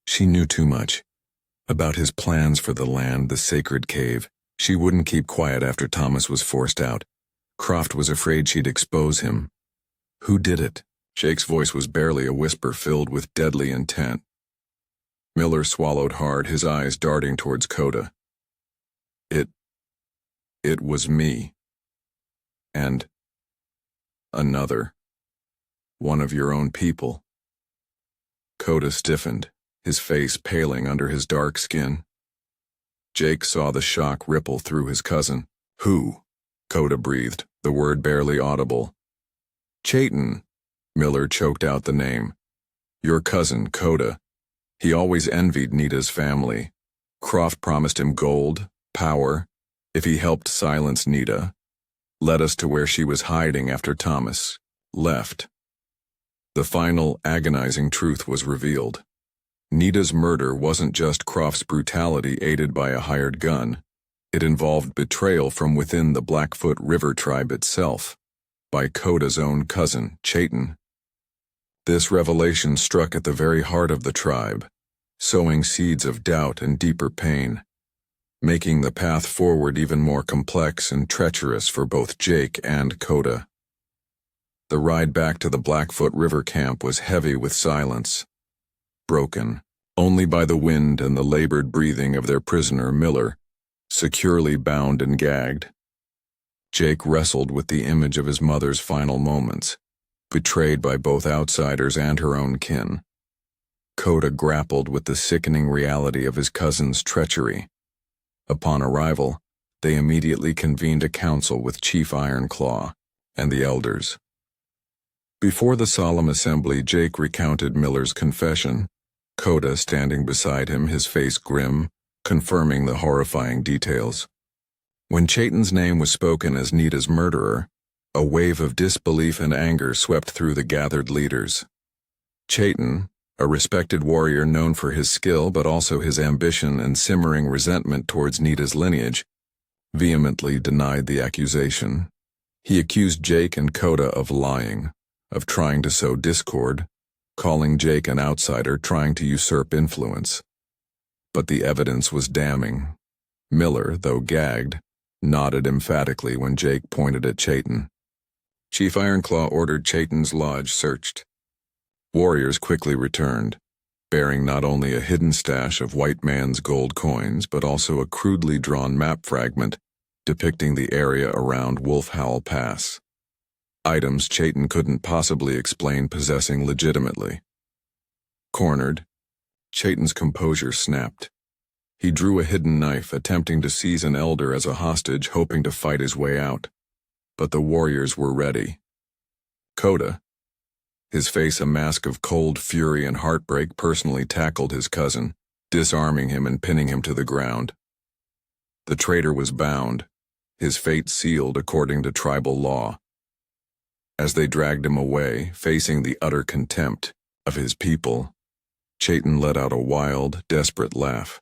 she knew too much. About his plans for the land, the sacred cave. She wouldn't keep quiet after Thomas was forced out. Croft was afraid she'd expose him. Who did it? Jake's voice was barely a whisper filled with deadly intent. Miller swallowed hard, his eyes darting towards Coda. It was me. And another. One of your own people. Coda stiffened, his face paling under his dark skin. Jake saw the shock ripple through his cousin. Who? Coda breathed, the word barely audible. Chayton. Miller choked out the name. Your cousin, Coda. He always envied Nita's family. Croft promised him gold, power, if he helped silence Nita. Led us to where she was hiding after Thomas left. The final, agonizing truth was revealed. Nita's murder wasn't just Croft's brutality aided by a hired gun. It involved betrayal from within the Blackfoot River tribe itself, by Coda's own cousin, Chayton. This revelation struck at the very heart of the tribe, sowing seeds of doubt and deeper pain, making the path forward even more complex and treacherous for both Jake and Coda. The ride back to the Blackfoot River camp was heavy with silence, broken only by the wind and the labored breathing of their prisoner, Miller, securely bound and gagged. Jake wrestled with the image of his mother's final moments, betrayed by both outsiders and her own kin. Coda grappled with the sickening reality of his cousin's treachery. Upon arrival, they immediately convened a council with Chief Ironclaw and the elders. Before the solemn assembly, Jake recounted Miller's confession, Coda standing beside him, his face grim, confirming the horrifying details. When Chayton's name was spoken as Nita's murderer, a wave of disbelief and anger swept through the gathered leaders. Chayton, a respected warrior known for his skill but also his ambition and simmering resentment towards Nita's lineage, vehemently denied the accusation. He accused Jake and Coda of lying, of trying to sow discord, calling Jake an outsider trying to usurp influence. But the evidence was damning. Miller, though gagged, nodded emphatically when Jake pointed at Chayton. Chief Ironclaw ordered Chayton's lodge searched. Warriors quickly returned, bearing not only a hidden stash of white man's gold coins but also a crudely drawn map fragment depicting the area around Wolf Howl Pass. Items Chayton couldn't possibly explain possessing legitimately. Cornered, Chayton's composure snapped. He drew a hidden knife, attempting to seize an elder as a hostage, hoping to fight his way out. But the warriors were ready. Coda, his face a mask of cold fury and heartbreak, personally tackled his cousin, disarming him and pinning him to the ground. The traitor was bound, his fate sealed according to tribal law. As they dragged him away, facing the utter contempt of his people, Chayton let out a wild, desperate laugh.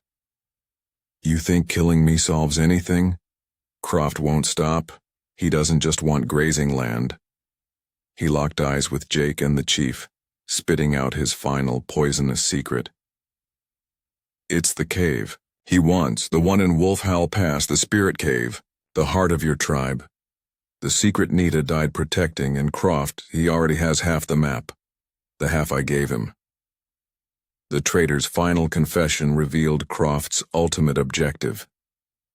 You think killing me solves anything? Croft won't stop. He doesn't just want grazing land. He locked eyes with Jake and the chief, spitting out his final poisonous secret. It's the cave. He wants the one in Wolf Howl Pass, the spirit cave, the heart of your tribe. The secret Nita died protecting, and Croft, he already has half the map. The half I gave him. The traitor's final confession revealed Croft's ultimate objective.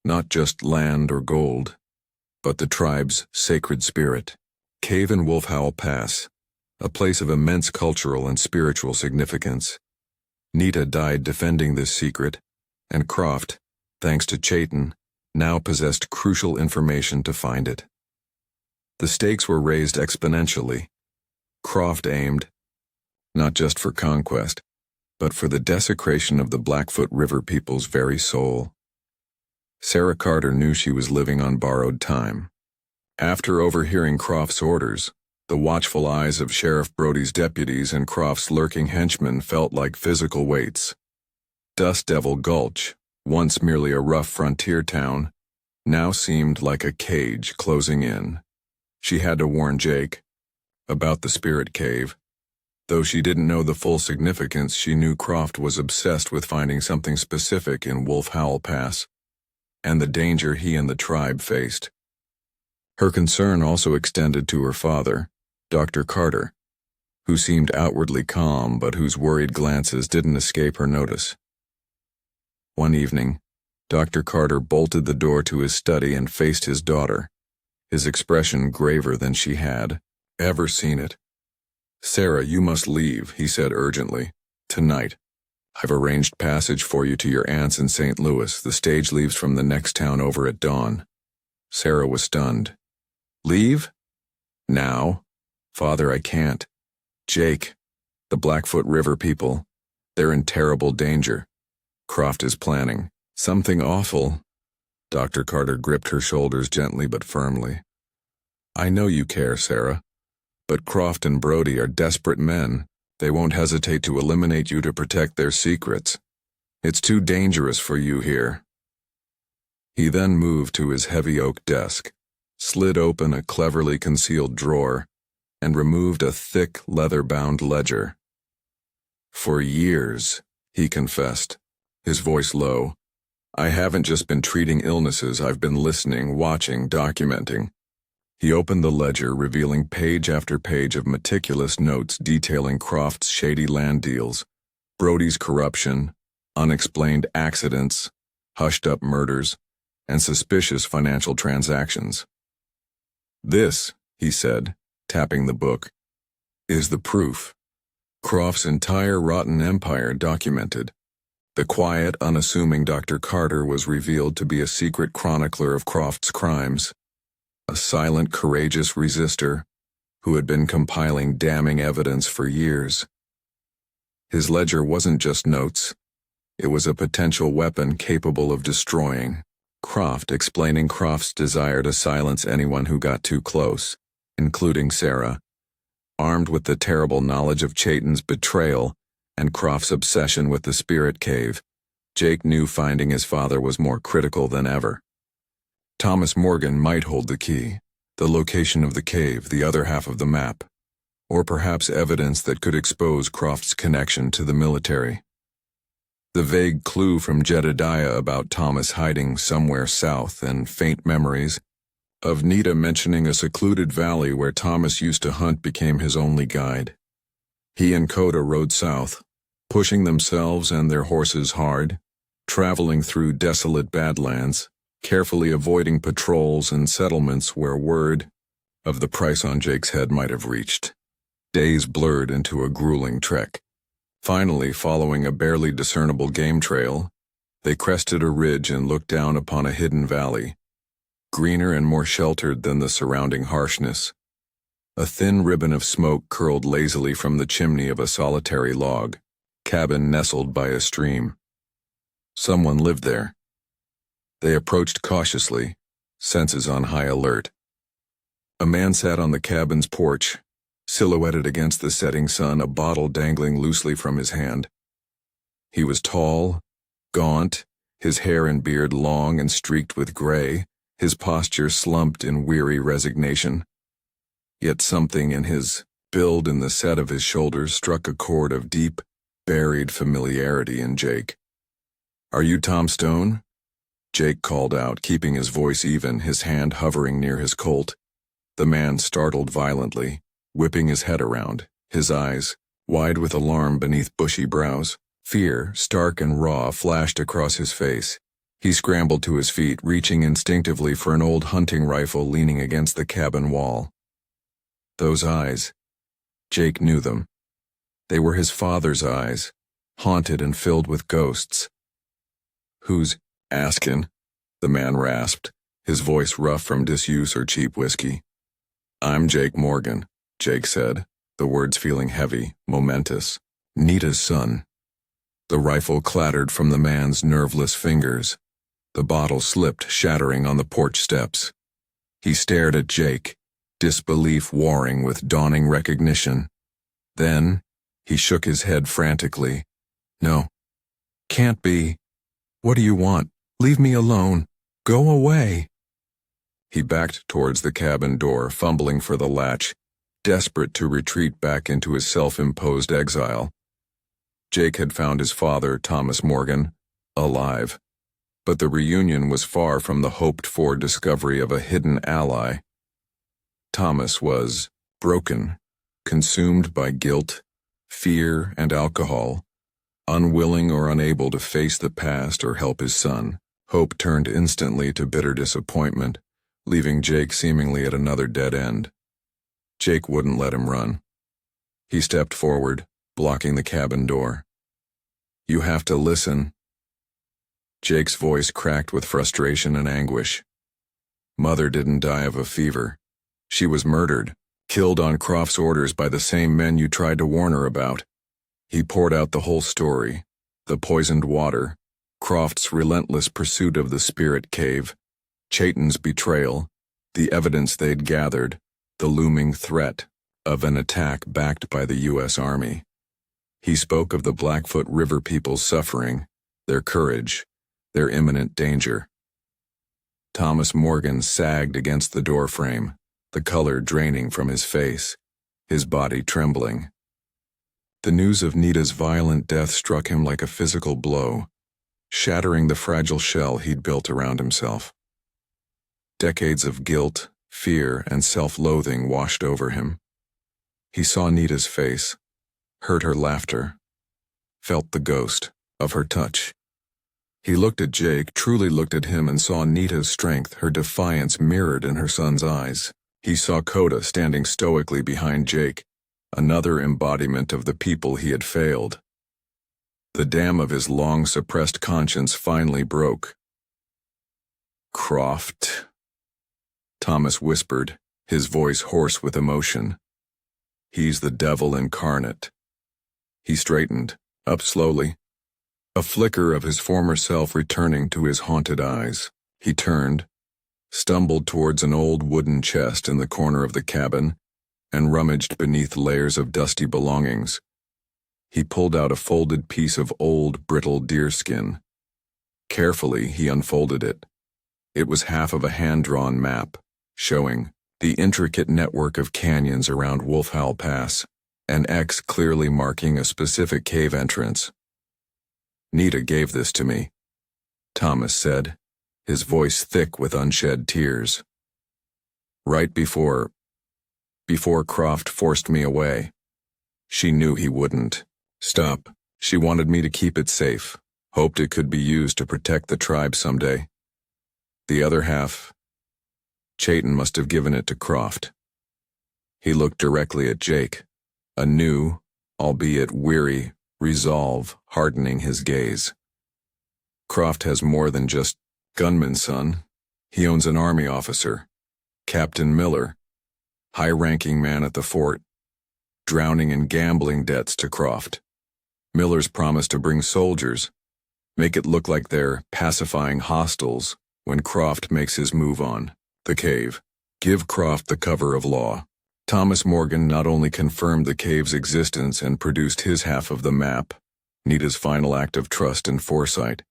Not just land or gold, but the tribe's sacred spirit. Cave in Wolf Howl Pass, a place of immense cultural and spiritual significance. Nita died defending this secret, and Croft, thanks to Chayton, now possessed crucial information to find it. The stakes were raised exponentially. Croft aimed, not just for conquest, but for the desecration of the Blackfoot River people's very soul. Sarah Carter knew she was living on borrowed time. After overhearing Croft's orders, the watchful eyes of Sheriff Brody's deputies and Croft's lurking henchmen felt like physical weights. Dust Devil Gulch, once merely a rough frontier town, now seemed like a cage closing in. She had to warn Jake about the Spirit Cave. Though she didn't know the full significance, she knew Croft was obsessed with finding something specific in Wolf Howl Pass, and the danger he and the tribe faced. Her concern also extended to her father, Dr. Carter, who seemed outwardly calm but whose worried glances didn't escape her notice. One evening, Dr. Carter bolted the door to his study and faced his daughter, his expression graver than she had ever seen it. "Sarah, you must leave," he said urgently. "Tonight. I've arranged passage for you to your aunt's in St. Louis. The stage leaves from the next town over at dawn." Sarah was stunned. "Leave? Now? Father, I can't. Jake, the Blackfoot River people, they're in terrible danger. Croft is planning something awful." Dr. Carter gripped her shoulders gently but firmly. "I know you care, Sarah, but Croft and Brody are desperate men. They won't hesitate to eliminate you to protect their secrets. It's too dangerous for you here." He then moved to his heavy oak desk, slid open a cleverly concealed drawer, and removed a thick, leather-bound ledger. "For years," he confessed, his voice low, "I haven't just been treating illnesses, I've been listening, watching, documenting." He opened the ledger, revealing page after page of meticulous notes detailing Croft's shady land deals, Brody's corruption, unexplained accidents, hushed-up murders, and suspicious financial transactions. "This," he said, tapping the book, "is the proof. Croft's entire rotten empire documented. The quiet, unassuming Dr. Carter was revealed to be a secret chronicler of Croft's crimes, a silent, courageous resister who had been compiling damning evidence for years. His ledger wasn't just notes. It was a potential weapon capable of destroying Croft, explaining Croft's desire to silence anyone who got too close, including Sarah. Armed with the terrible knowledge of Chayton's betrayal and Croft's obsession with the Spirit Cave, Jake knew finding his father was more critical than ever. Thomas Morgan might hold the key, the location of the cave, the other half of the map, or perhaps evidence that could expose Croft's connection to the military. The vague clue from Jedediah about Thomas hiding somewhere south and faint memories of Nita mentioning a secluded valley where Thomas used to hunt became his only guide. He and Coda rode south, pushing themselves and their horses hard, traveling through desolate badlands, carefully avoiding patrols and settlements where word of the price on Jake's head might have reached. Days blurred into a grueling trek. Finally, following a barely discernible game trail, they crested a ridge and looked down upon a hidden valley, greener and more sheltered than the surrounding harshness. A thin ribbon of smoke curled lazily from the chimney of a solitary log cabin nestled by a stream. Someone lived there. They approached cautiously, senses on high alert. A man sat on the cabin's porch, silhouetted against the setting sun, a bottle dangling loosely from his hand. He was tall, gaunt, his hair and beard long and streaked with gray, his posture slumped in weary resignation. Yet something in his build and the set of his shoulders struck a chord of deep, buried familiarity in Jake. "Are you Tom Stone?" Jake called out, keeping his voice even, his hand hovering near his Colt. The man startled violently, whipping his head around, his eyes, wide with alarm beneath bushy brows. Fear, stark and raw, flashed across his face. He scrambled to his feet, reaching instinctively for an old hunting rifle leaning against the cabin wall. Those eyes. Jake knew them. They were his father's eyes, haunted and filled with ghosts. "Who's askin'?" the man rasped, his voice rough from disuse or cheap whiskey. "I'm Jake Morgan," Jake said, the words feeling heavy, momentous. Nita's son. The rifle clattered from the man's nerveless fingers. The bottle slipped, shattering on the porch steps. He stared at Jake, disbelief warring with dawning recognition. Then, he shook his head frantically. No. Can't be. What do you want? Leave me alone. Go away. He backed towards the cabin door, fumbling for the latch, desperate to retreat back into his self-imposed exile. Jake had found his father, Thomas Morgan, alive, but the reunion was far from the hoped-for discovery of a hidden ally. Thomas was broken, consumed by guilt, fear, and alcohol, unwilling or unable to face the past or help his son. Hope turned instantly to bitter disappointment, leaving Jake seemingly at another dead end. Jake wouldn't let him run. He stepped forward, blocking the cabin door. You have to listen. Jake's voice cracked with frustration and anguish. Mother didn't die of a fever. She was murdered, killed on Croft's orders by the same men you tried to warn her about. He poured out the whole story, the poisoned water, Croft's relentless pursuit of the spirit cave, Chayton's betrayal, the evidence they'd gathered, the looming threat of an attack backed by the U.S. Army. He spoke of the Blackfoot River people's suffering, their courage, their imminent danger. Thomas Morgan sagged against the doorframe, the color draining from his face, his body trembling. The news of Nita's violent death struck him like a physical blow, shattering the fragile shell he'd built around himself. Decades of guilt, fear, and self-loathing washed over him. He saw Nita's face, heard her laughter, felt the ghost of her touch. He looked at Jake, truly looked at him, and saw Nita's strength, her defiance mirrored in her son's eyes. He saw Coda standing stoically behind Jake, another embodiment of the people he had failed. The dam of his long-suppressed conscience finally broke. Croft, Thomas whispered, his voice hoarse with emotion. He's the devil incarnate. He straightened, up slowly, a flicker of his former self returning to his haunted eyes. He turned, stumbled towards an old wooden chest in the corner of the cabin, and rummaged beneath layers of dusty belongings. He pulled out a folded piece of old, brittle deerskin. Carefully, he unfolded it. It was half of a hand-drawn map, showing the intricate network of canyons around Wolf Howl Pass, an X clearly marking a specific cave entrance. Nita gave this to me, Thomas said, his voice thick with unshed tears. Right before Croft forced me away. She knew he wouldn't stop. She wanted me to keep it safe, hoped it could be used to protect the tribe someday. The other half, Chayton must have given it to Croft. He looked directly at Jake, a new, albeit weary, resolve hardening his gaze. Croft has more than just gunman, son. He owns an army officer, Captain Miller, high-ranking man at the fort, drowning in gambling debts to Croft. Miller's promised to bring soldiers, make it look like they're pacifying hostiles when Croft makes his move on the cave. Give Croft the cover of law. Thomas Morgan not only confirmed the cave's existence and produced his half of the map, Nita's final act of trust and foresight,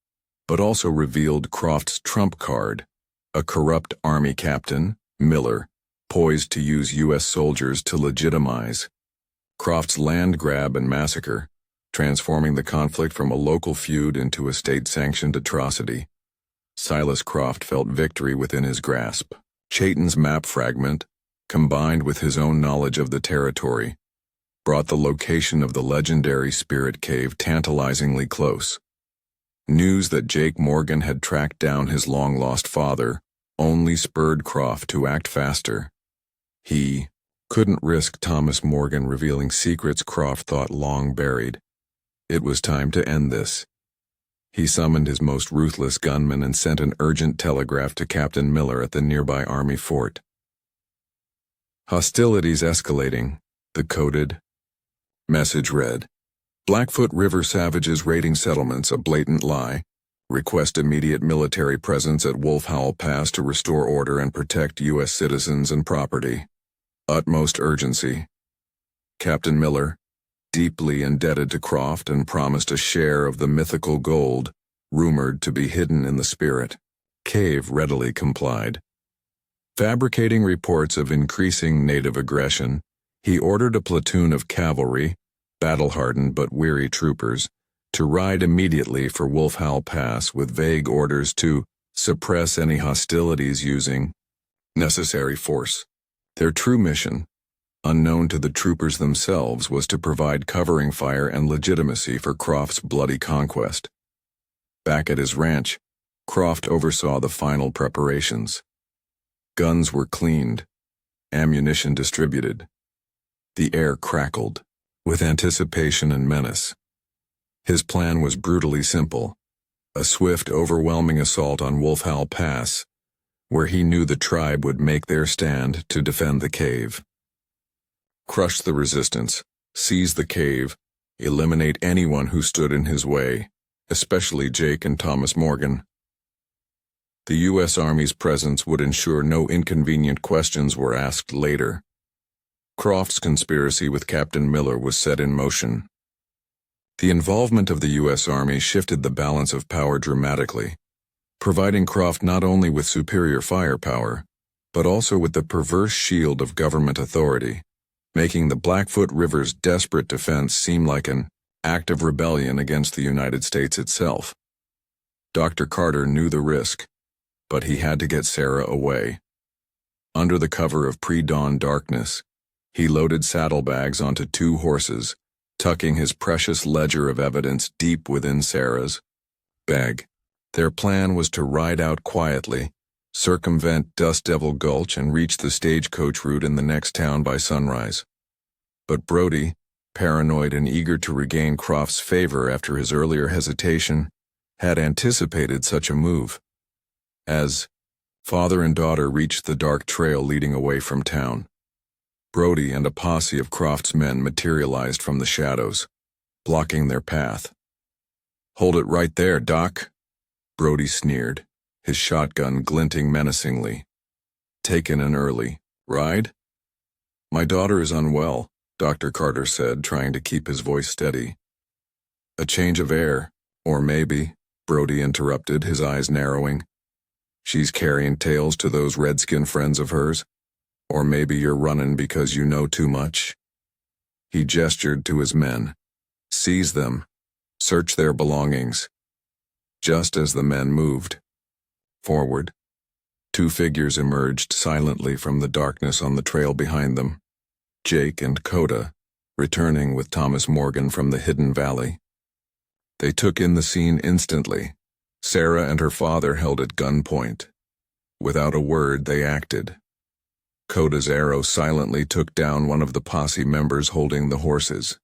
but also revealed Croft's trump card, a corrupt army captain, Miller, poised to use U.S. soldiers to legitimize Croft's land grab and massacre, transforming the conflict from a local feud into a state-sanctioned atrocity. Silas Croft felt victory within his grasp. Chayton's map fragment, combined with his own knowledge of the territory, brought the location of the legendary spirit cave tantalizingly close. News that Jake Morgan had tracked down his long-lost father only spurred Croft to act faster. He couldn't risk Thomas Morgan revealing secrets Croft thought long buried. It was time to end this. He summoned his most ruthless gunman and sent an urgent telegraph to Captain Miller at the nearby army fort. Hostilities escalating, The coded message read, Blackfoot River savages raiding settlements, a blatant lie. Request immediate military presence at Wolf Howl Pass to restore order and protect U.S. citizens and property. Utmost urgency. Captain Miller, deeply indebted to Croft and promised a share of the mythical gold, rumored to be hidden in the spirit. Cave readily complied. Fabricating reports of increasing native aggression, he ordered a platoon of cavalry, battle-hardened but weary troopers, to ride immediately for Wolf Howl Pass with vague orders to suppress any hostilities using necessary force. Their true mission, unknown to the troopers themselves, was to provide covering fire and legitimacy for Croft's bloody conquest. Back at his ranch, Croft oversaw the final preparations. Guns were cleaned, ammunition distributed. The air crackled with anticipation and menace. His plan was brutally simple, a swift, overwhelming assault on Wolf Howl Pass, where he knew the tribe would make their stand to defend the cave. Crush the resistance, seize the cave, eliminate anyone who stood in his way, especially Jake and Thomas Morgan. The U.S. Army's presence would ensure no inconvenient questions were asked later. Croft's conspiracy with Captain Miller was set in motion. The involvement of the U.S. Army shifted the balance of power dramatically, providing Croft not only with superior firepower, but also with the perverse shield of government authority, making the Blackfoot River's desperate defense seem like an act of rebellion against the United States itself. Dr. Carter knew the risk, but he had to get Sarah away. Under the cover of pre-dawn darkness, he loaded saddlebags onto 2 horses, tucking his precious ledger of evidence deep within Sarah's bag. Their plan was to ride out quietly, circumvent Dust Devil Gulch and reach the stagecoach route in the next town by sunrise. But Brody, paranoid and eager to regain Croft's favor after his earlier hesitation, had anticipated such a move. As father and daughter reached the dark trail leading away from town, Brody and a posse of Croft's men materialized from the shadows, blocking their path. "Hold it right there, Doc," Brody sneered, his shotgun glinting menacingly. "Taken an early ride?" "My daughter is unwell," Dr. Carter said, trying to keep his voice steady. "A change of air, or maybe," Brody interrupted, his eyes narrowing. "She's carrying tales to those redskin friends of hers. Or maybe you're running because you know too much." He gestured to his men. "Seize them. Search their belongings." Just as the men moved forward, 2 figures emerged silently from the darkness on the trail behind them. Jake and Coda, returning with Thomas Morgan from the hidden valley. They took in the scene instantly. Sarah and her father held at gunpoint. Without a word, they acted. Coda's arrow silently took down one of the posse members holding the horses.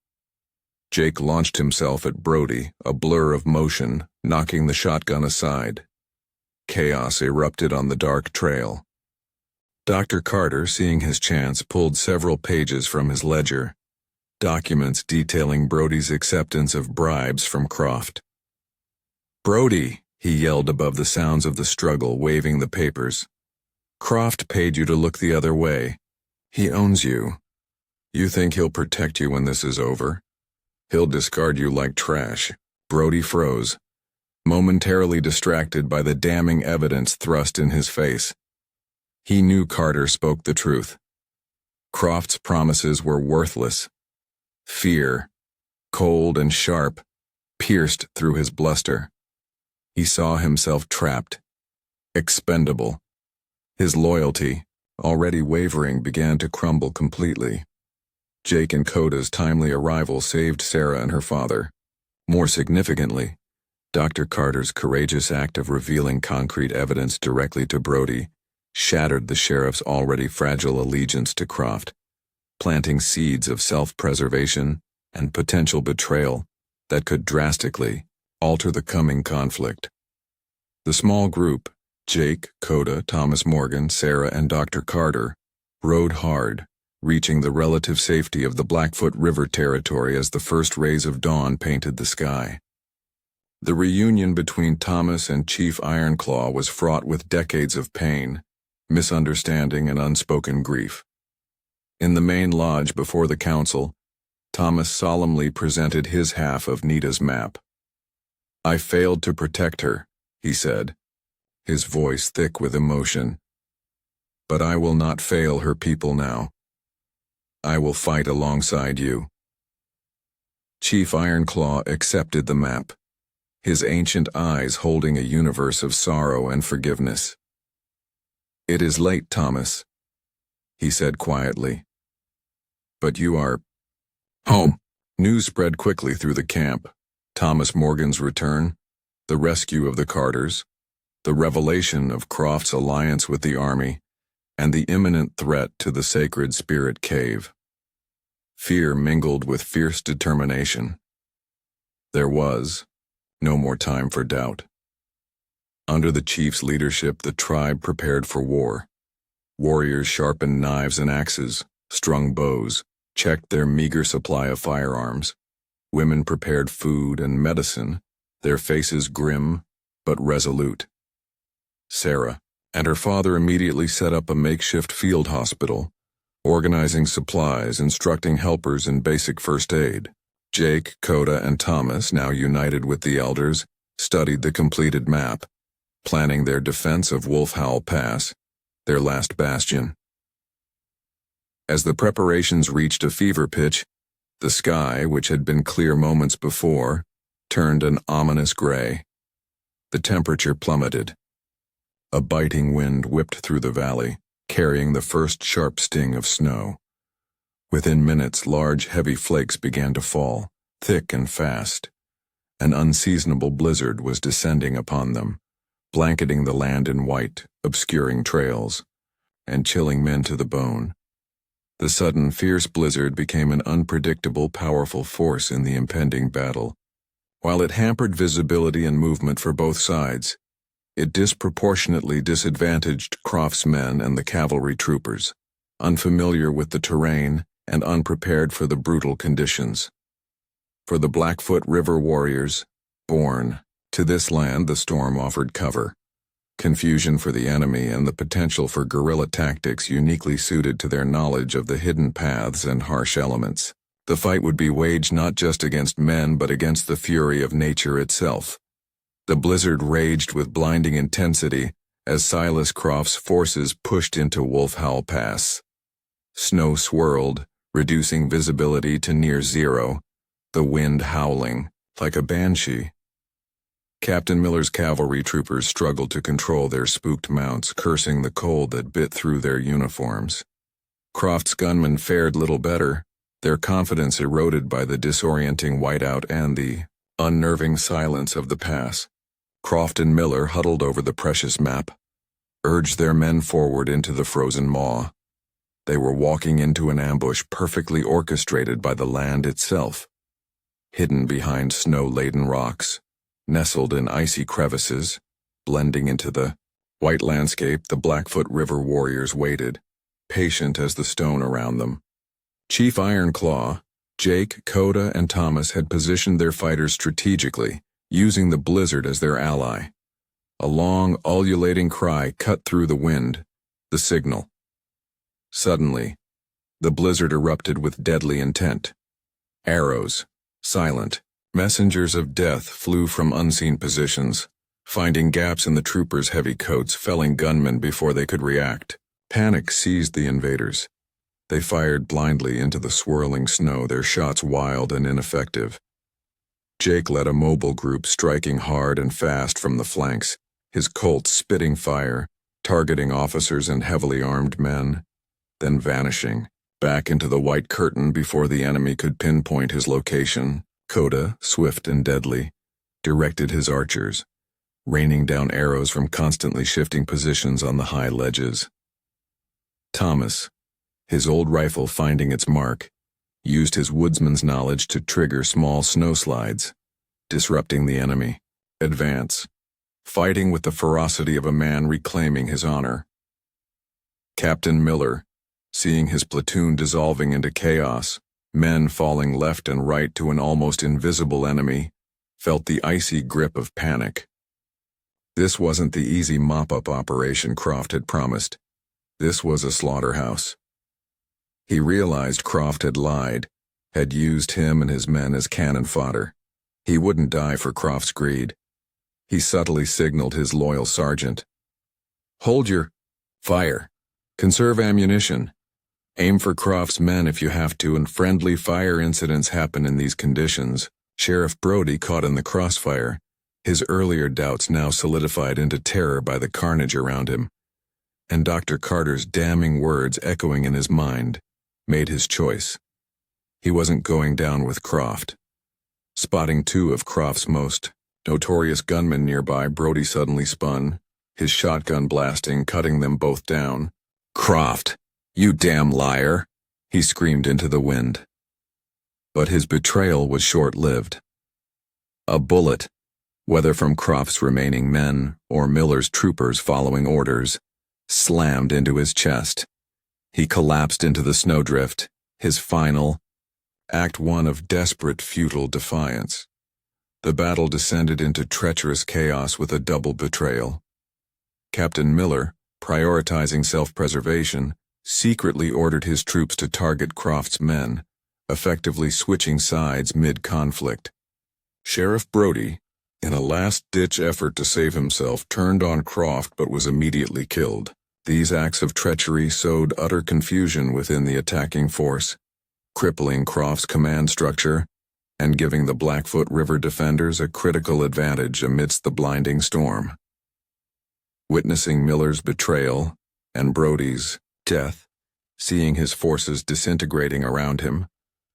Jake launched himself at Brody, a blur of motion, knocking the shotgun aside. Chaos erupted on the dark trail. Dr. Carter, seeing his chance, pulled several pages from his ledger, documents detailing Brody's acceptance of bribes from Croft. "Brody," he yelled above the sounds of the struggle, waving the papers. "Croft paid you to look the other way. He owns you. You think he'll protect you when this is over? He'll discard you like trash." Brody froze, momentarily distracted by the damning evidence thrust in his face. He knew Carter spoke the truth. Croft's promises were worthless. Fear, cold and sharp, pierced through his bluster. He saw himself trapped, expendable. His loyalty, already wavering, began to crumble completely. Jake and Coda's timely arrival saved Sarah and her father. More significantly, Dr. Carter's courageous act of revealing concrete evidence directly to Brody shattered the sheriff's already fragile allegiance to Croft, planting seeds of self-preservation and potential betrayal that could drastically alter the coming conflict. The small group, Jake, Coda, Thomas Morgan, Sarah, and Dr. Carter, rode hard, reaching the relative safety of the Blackfoot River territory as the first rays of dawn painted the sky. The reunion between Thomas and Chief Ironclaw was fraught with decades of pain, misunderstanding, and unspoken grief. In the main lodge before the council, Thomas solemnly presented his half of Nita's map. "I failed to protect her," he said, his voice thick with emotion. "But I will not fail her people now. I will fight alongside you." Chief Ironclaw accepted the map, his ancient eyes holding a universe of sorrow and forgiveness. "It is late, Thomas," he said quietly. "But you are home." News spread quickly through the camp. Thomas Morgan's return, the rescue of the Carters, the revelation of Croft's alliance with the army, and the imminent threat to the Sacred Spirit Cave. Fear mingled with fierce determination. There was no more time for doubt. Under the chief's leadership, the tribe prepared for war. Warriors sharpened knives and axes, strung bows, checked their meager supply of firearms. Women prepared food and medicine, their faces grim but resolute. Sarah and her father immediately set up a makeshift field hospital, organizing supplies, instructing helpers in basic first aid. Jake, Coda, and Thomas, now united with the elders, studied the completed map, planning their defense of Wolf Howl Pass, their last bastion. As the preparations reached a fever pitch, the sky, which had been clear moments before, turned an ominous gray. The temperature plummeted. A biting wind whipped through the valley, carrying the first sharp sting of snow. Within minutes, large, heavy flakes began to fall, thick and fast. An unseasonable blizzard was descending upon them, blanketing the land in white, obscuring trails, and chilling men to the bone. The sudden, fierce blizzard became an unpredictable, powerful force in the impending battle. While it hampered visibility and movement for both sides, it disproportionately disadvantaged Croft's men and the cavalry troopers, unfamiliar with the terrain and unprepared for the brutal conditions. For the Blackfoot River warriors, born to this land, the storm offered cover, confusion for the enemy, and the potential for guerrilla tactics uniquely suited to their knowledge of the hidden paths and harsh elements. The fight would be waged not just against men but against the fury of nature itself. The blizzard raged with blinding intensity as Silas Croft's forces pushed into Wolf Howl Pass. Snow swirled, reducing visibility to near zero, the wind howling like a banshee. Captain Miller's cavalry troopers struggled to control their spooked mounts, cursing the cold that bit through their uniforms. Croft's gunmen fared little better, their confidence eroded by the disorienting whiteout and the unnerving silence of the pass. Croft and Miller huddled over the precious map, urged their men forward into the frozen maw. They were walking into an ambush perfectly orchestrated by the land itself. Hidden behind snow-laden rocks, nestled in icy crevices, blending into the white landscape, the Blackfoot River warriors waited, patient as the stone around them. Chief Ironclaw, Jake, Coda, and Thomas had positioned their fighters strategically, using the blizzard as their ally. A long, ululating cry cut through the wind, the signal. Suddenly, the blizzard erupted with deadly intent. Arrows, silent, messengers of death flew from unseen positions, finding gaps in the troopers' heavy coats, felling gunmen before they could react. Panic seized the invaders. They fired blindly into the swirling snow, their shots wild and ineffective. Jake led a mobile group, striking hard and fast from the flanks, his Colt spitting fire, targeting officers and heavily armed men, then vanishing back into the white curtain before the enemy could pinpoint his location. Coda, swift and deadly, directed his archers, raining down arrows from constantly shifting positions on the high ledges. Thomas, his old rifle finding its mark, used his woodsman's knowledge to trigger small snowslides, disrupting the enemy. Advance, fighting with the ferocity of a man reclaiming his honor. Captain Miller, seeing his platoon dissolving into chaos, men falling left and right to an almost invisible enemy, felt the icy grip of panic. This wasn't the easy mop-up operation Croft had promised. This was a slaughterhouse. He realized Croft had lied, had used him and his men as cannon fodder. He wouldn't die for Croft's greed. He subtly signaled his loyal sergeant. "Hold your fire. Conserve ammunition. Aim for Croft's men if you have to, and friendly fire incidents happen in these conditions." Sheriff Brody caught in the crossfire, his earlier doubts now solidified into terror by the carnage around him. And Dr. Carter's damning words echoing in his mind made his choice. He wasn't going down with Croft. Spotting two of Croft's most notorious gunmen nearby, Brody suddenly spun, his shotgun blasting, cutting them both down. "Croft, you damn liar!" he screamed into the wind. But his betrayal was short-lived. A bullet, whether from Croft's remaining men or Miller's troopers following orders, slammed into his chest. He collapsed into the snowdrift, his final Act 1 of desperate, futile defiance. The battle descended into treacherous chaos with a double betrayal. Captain Miller, prioritizing self-preservation, secretly ordered his troops to target Croft's men, effectively switching sides mid-conflict. Sheriff Brody, in a last-ditch effort to save himself, turned on Croft but was immediately killed. These acts of treachery sowed utter confusion within the attacking force, crippling Croft's command structure and giving the Blackfoot River defenders a critical advantage amidst the blinding storm. Witnessing Miller's betrayal and Brody's death, seeing his forces disintegrating around him,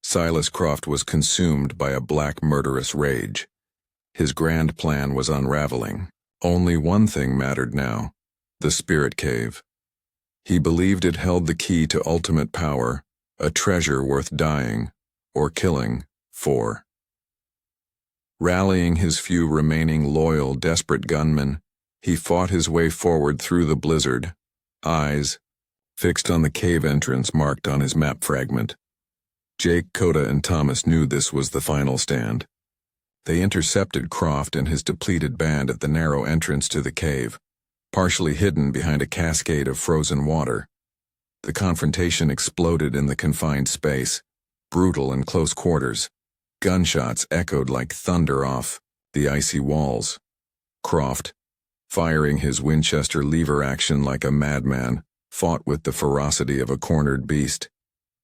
Silas Croft was consumed by a black murderous rage. His grand plan was unraveling. Only one thing mattered now: the Spirit Cave. He believed it held the key to ultimate power, a treasure worth dying or killing for. Rallying his few remaining loyal, desperate gunmen, he fought his way forward through the blizzard, eyes fixed on the cave entrance marked on his map fragment. Jake, Coda, and Thomas knew this was the final stand. They intercepted Croft and his depleted band at the narrow entrance to the cave, partially hidden behind a cascade of frozen water. The confrontation exploded in the confined space, brutal in close quarters. Gunshots echoed like thunder off the icy walls. Croft, firing his Winchester lever action like a madman, fought with the ferocity of a cornered beast.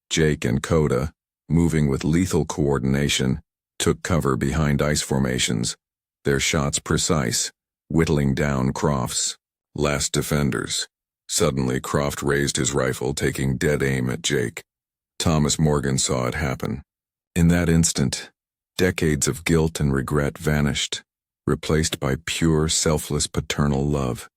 Jake and Coda, moving with lethal coordination, took cover behind ice formations, their shots precise, whittling down Croft's last defenders. Suddenly, Croft raised his rifle, taking dead aim at Jake. Thomas Morgan saw it happen. In that instant, decades of guilt and regret vanished, replaced by pure, selfless paternal love.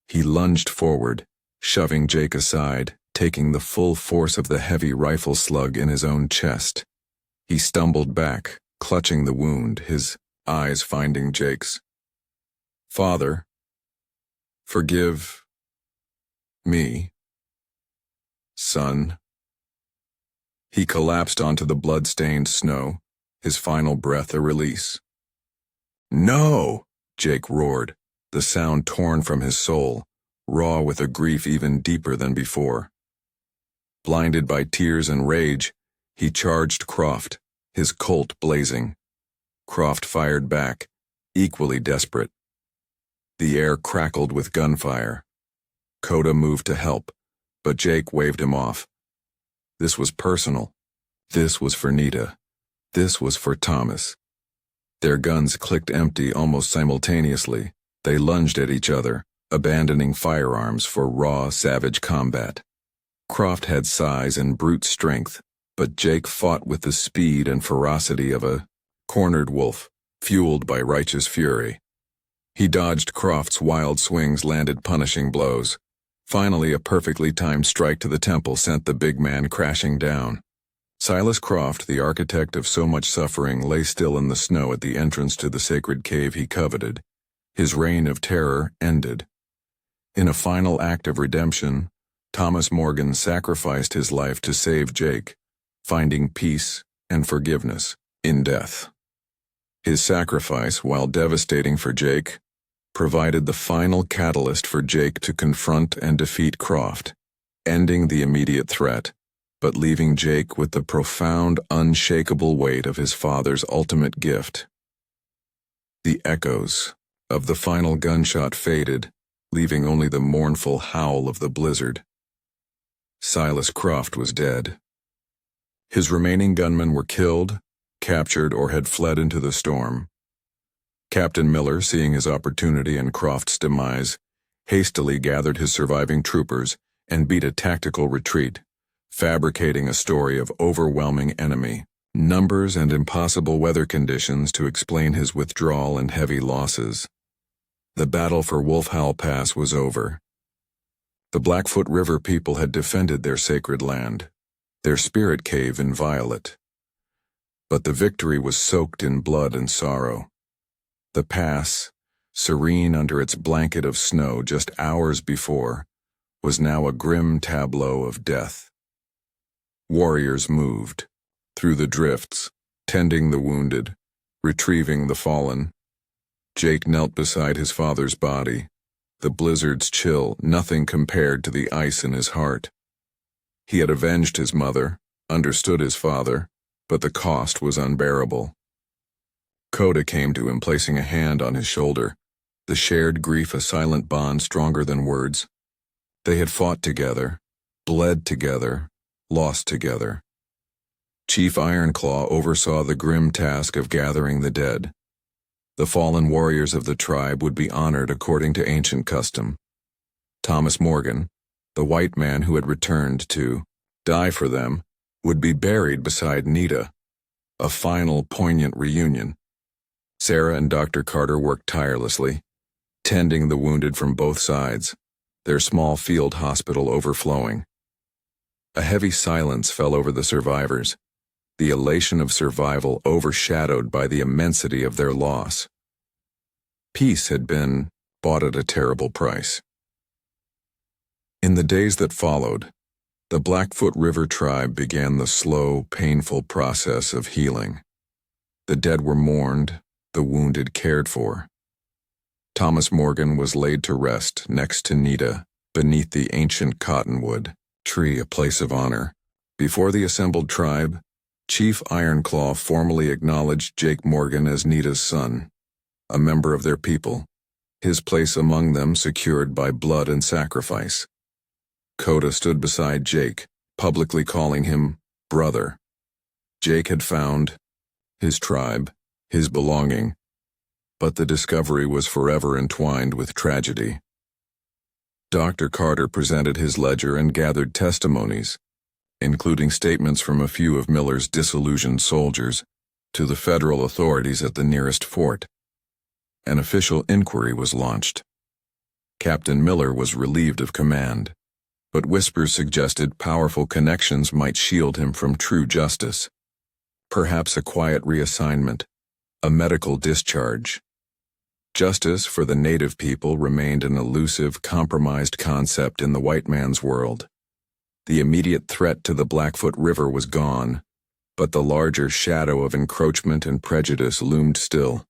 He lunged forward, shoving Jake aside, taking the full force of the heavy rifle slug in his own chest. He stumbled back, clutching the wound, his eyes finding Jake's. "Father, forgive me, son." He collapsed onto the blood-stained snow, his final breath a release. "No!" Jake roared, the sound torn from his soul, raw with a grief even deeper than before. Blinded by tears and rage, he charged Croft, his Colt blazing. Croft fired back, equally desperate. The air crackled with gunfire. Coda moved to help, but Jake waved him off. This was personal. This was for Nita. This was for Thomas. Their guns clicked empty almost simultaneously. They lunged at each other, abandoning firearms for raw, savage combat. Croft had size and brute strength, but Jake fought with the speed and ferocity of a cornered wolf, fueled by righteous fury. He dodged Croft's wild swings, landed punishing blows. Finally, a perfectly timed strike to the temple sent the big man crashing down. Silas Croft, the architect of so much suffering, lay still in the snow at the entrance to the sacred cave he coveted. His reign of terror ended. In a final act of redemption, Thomas Morgan sacrificed his life to save Jake, finding peace and forgiveness in death. His sacrifice, while devastating for Jake, provided the final catalyst for Jake to confront and defeat Croft, ending the immediate threat, but leaving Jake with the profound, unshakable weight of his father's ultimate gift. The echoes of the final gunshot faded, leaving only the mournful howl of the blizzard. Silas Croft was dead. His remaining gunmen were killed, captured, or had fled into the storm. Captain Miller, seeing his opportunity and Croft's demise, hastily gathered his surviving troopers and beat a tactical retreat, fabricating a story of overwhelming enemy, numbers, and impossible weather conditions to explain his withdrawal and heavy losses. The battle for Wolf Howl Pass was over. The Blackfoot River people had defended their sacred land, their spirit cave inviolate. But the victory was soaked in blood and sorrow. The pass, serene under its blanket of snow just hours before, was now a grim tableau of death. Warriors moved through the drifts, tending the wounded, retrieving the fallen. Jake knelt beside his father's body, the blizzard's chill nothing compared to the ice in his heart. He had avenged his mother, understood his father, but the cost was unbearable. Coda came to him, placing a hand on his shoulder, the shared grief a silent bond stronger than words. They had fought together, bled together, lost together. Chief Ironclaw oversaw the grim task of gathering the dead. The fallen warriors of the tribe would be honored according to ancient custom. Thomas Morgan, the white man who had returned to die for them, would be buried beside Nita, a final poignant reunion. Sarah and Dr. Carter worked tirelessly, tending the wounded from both sides, their small field hospital overflowing. A heavy silence fell over the survivors, the elation of survival overshadowed by the immensity of their loss. Peace had been bought at a terrible price. In the days that followed, the Blackfoot River tribe began the slow, painful process of healing. The dead were mourned, the wounded cared for. Thomas Morgan was laid to rest next to Nita, beneath the ancient cottonwood tree, a place of honor. Before the assembled tribe, Chief Ironclaw formally acknowledged Jake Morgan as Nita's son, a member of their people, his place among them secured by blood and sacrifice. Coda stood beside Jake, publicly calling him brother. Jake had found his tribe, his belonging, but the discovery was forever entwined with tragedy. Dr. Carter presented his ledger and gathered testimonies, including statements from a few of Miller's disillusioned soldiers, to the federal authorities at the nearest fort. An official inquiry was launched. Captain Miller was relieved of command, but whispers suggested powerful connections might shield him from true justice. Perhaps a quiet reassignment, a medical discharge. Justice for the native people remained an elusive, compromised concept in the white man's world. The immediate threat to the Blackfoot River was gone, but the larger shadow of encroachment and prejudice loomed still.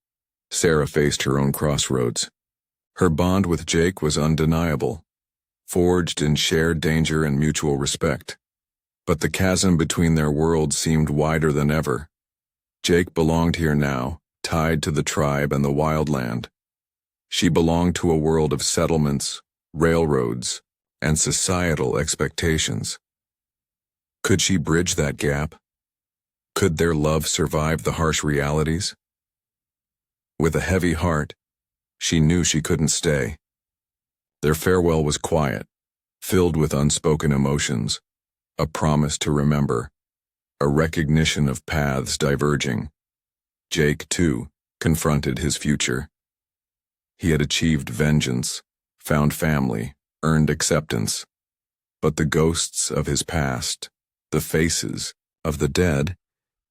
Sarah faced her own crossroads. Her bond with Jake was undeniable, forged in shared danger and mutual respect. But the chasm between their worlds seemed wider than ever. Jake belonged here now, tied to the tribe and the wildland. She belonged to a world of settlements, railroads, and societal expectations. Could she bridge that gap? Could their love survive the harsh realities? With a heavy heart, she knew she couldn't stay. Their farewell was quiet, filled with unspoken emotions, a promise to remember, a recognition of paths diverging. Jake, too, confronted his future. He had achieved vengeance, found family, earned acceptance. But the ghosts of his past, the faces of the dead,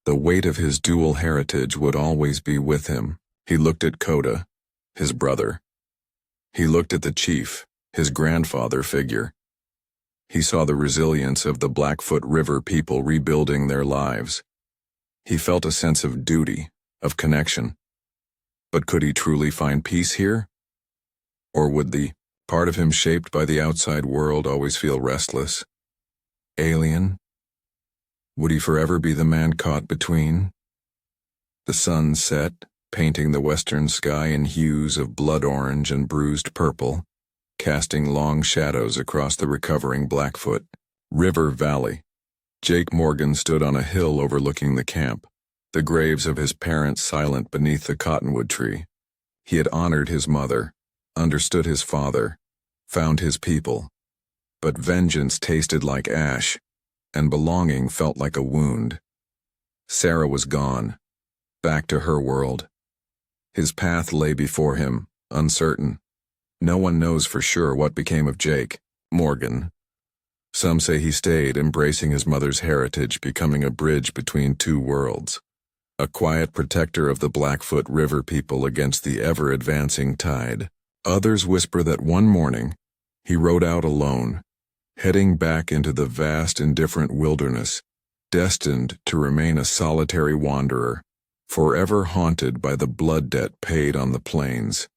the weight of his dual heritage would always be with him. He looked at Coda, his brother. He looked at the chief, his grandfather figure. He saw the resilience of the Blackfoot River people rebuilding their lives. He felt a sense of duty, of connection. But could he truly find peace here? Or would the part of him shaped by the outside world always feel restless? Alien? Would he forever be the man caught between? The sun set, painting the western sky in hues of blood orange and bruised purple, casting long shadows across the recovering Blackfoot River Valley. Jake Morgan stood on a hill overlooking the camp, the graves of his parents silent beneath the cottonwood tree. He had honored his mother, understood his father, found his people. But vengeance tasted like ash, and belonging felt like a wound. Sarah was gone, back to her world. His path lay before him, uncertain. No one knows for sure what became of Jake Morgan. Some say he stayed, embracing his mother's heritage, becoming a bridge between two worlds. A quiet protector of the Blackfoot River people against the ever-advancing tide. Others whisper that one morning, he rode out alone, heading back into the vast, indifferent wilderness, destined to remain a solitary wanderer, forever haunted by the blood debt paid on the plains.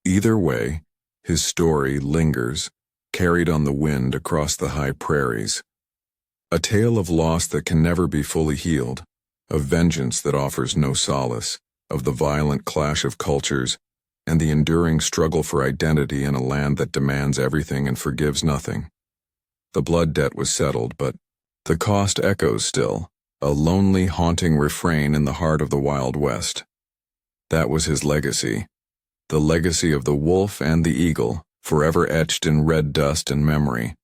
Either way, his story lingers, carried on the wind across the high prairies. A tale of loss that can never be fully healed, of vengeance that offers no solace, of the violent clash of cultures, and the enduring struggle for identity in a land that demands everything and forgives nothing. The blood debt was settled, but the cost echoes still, a lonely, haunting refrain in the heart of the Wild West. That was his legacy, the legacy of the wolf and the eagle, forever etched in red dust and memory.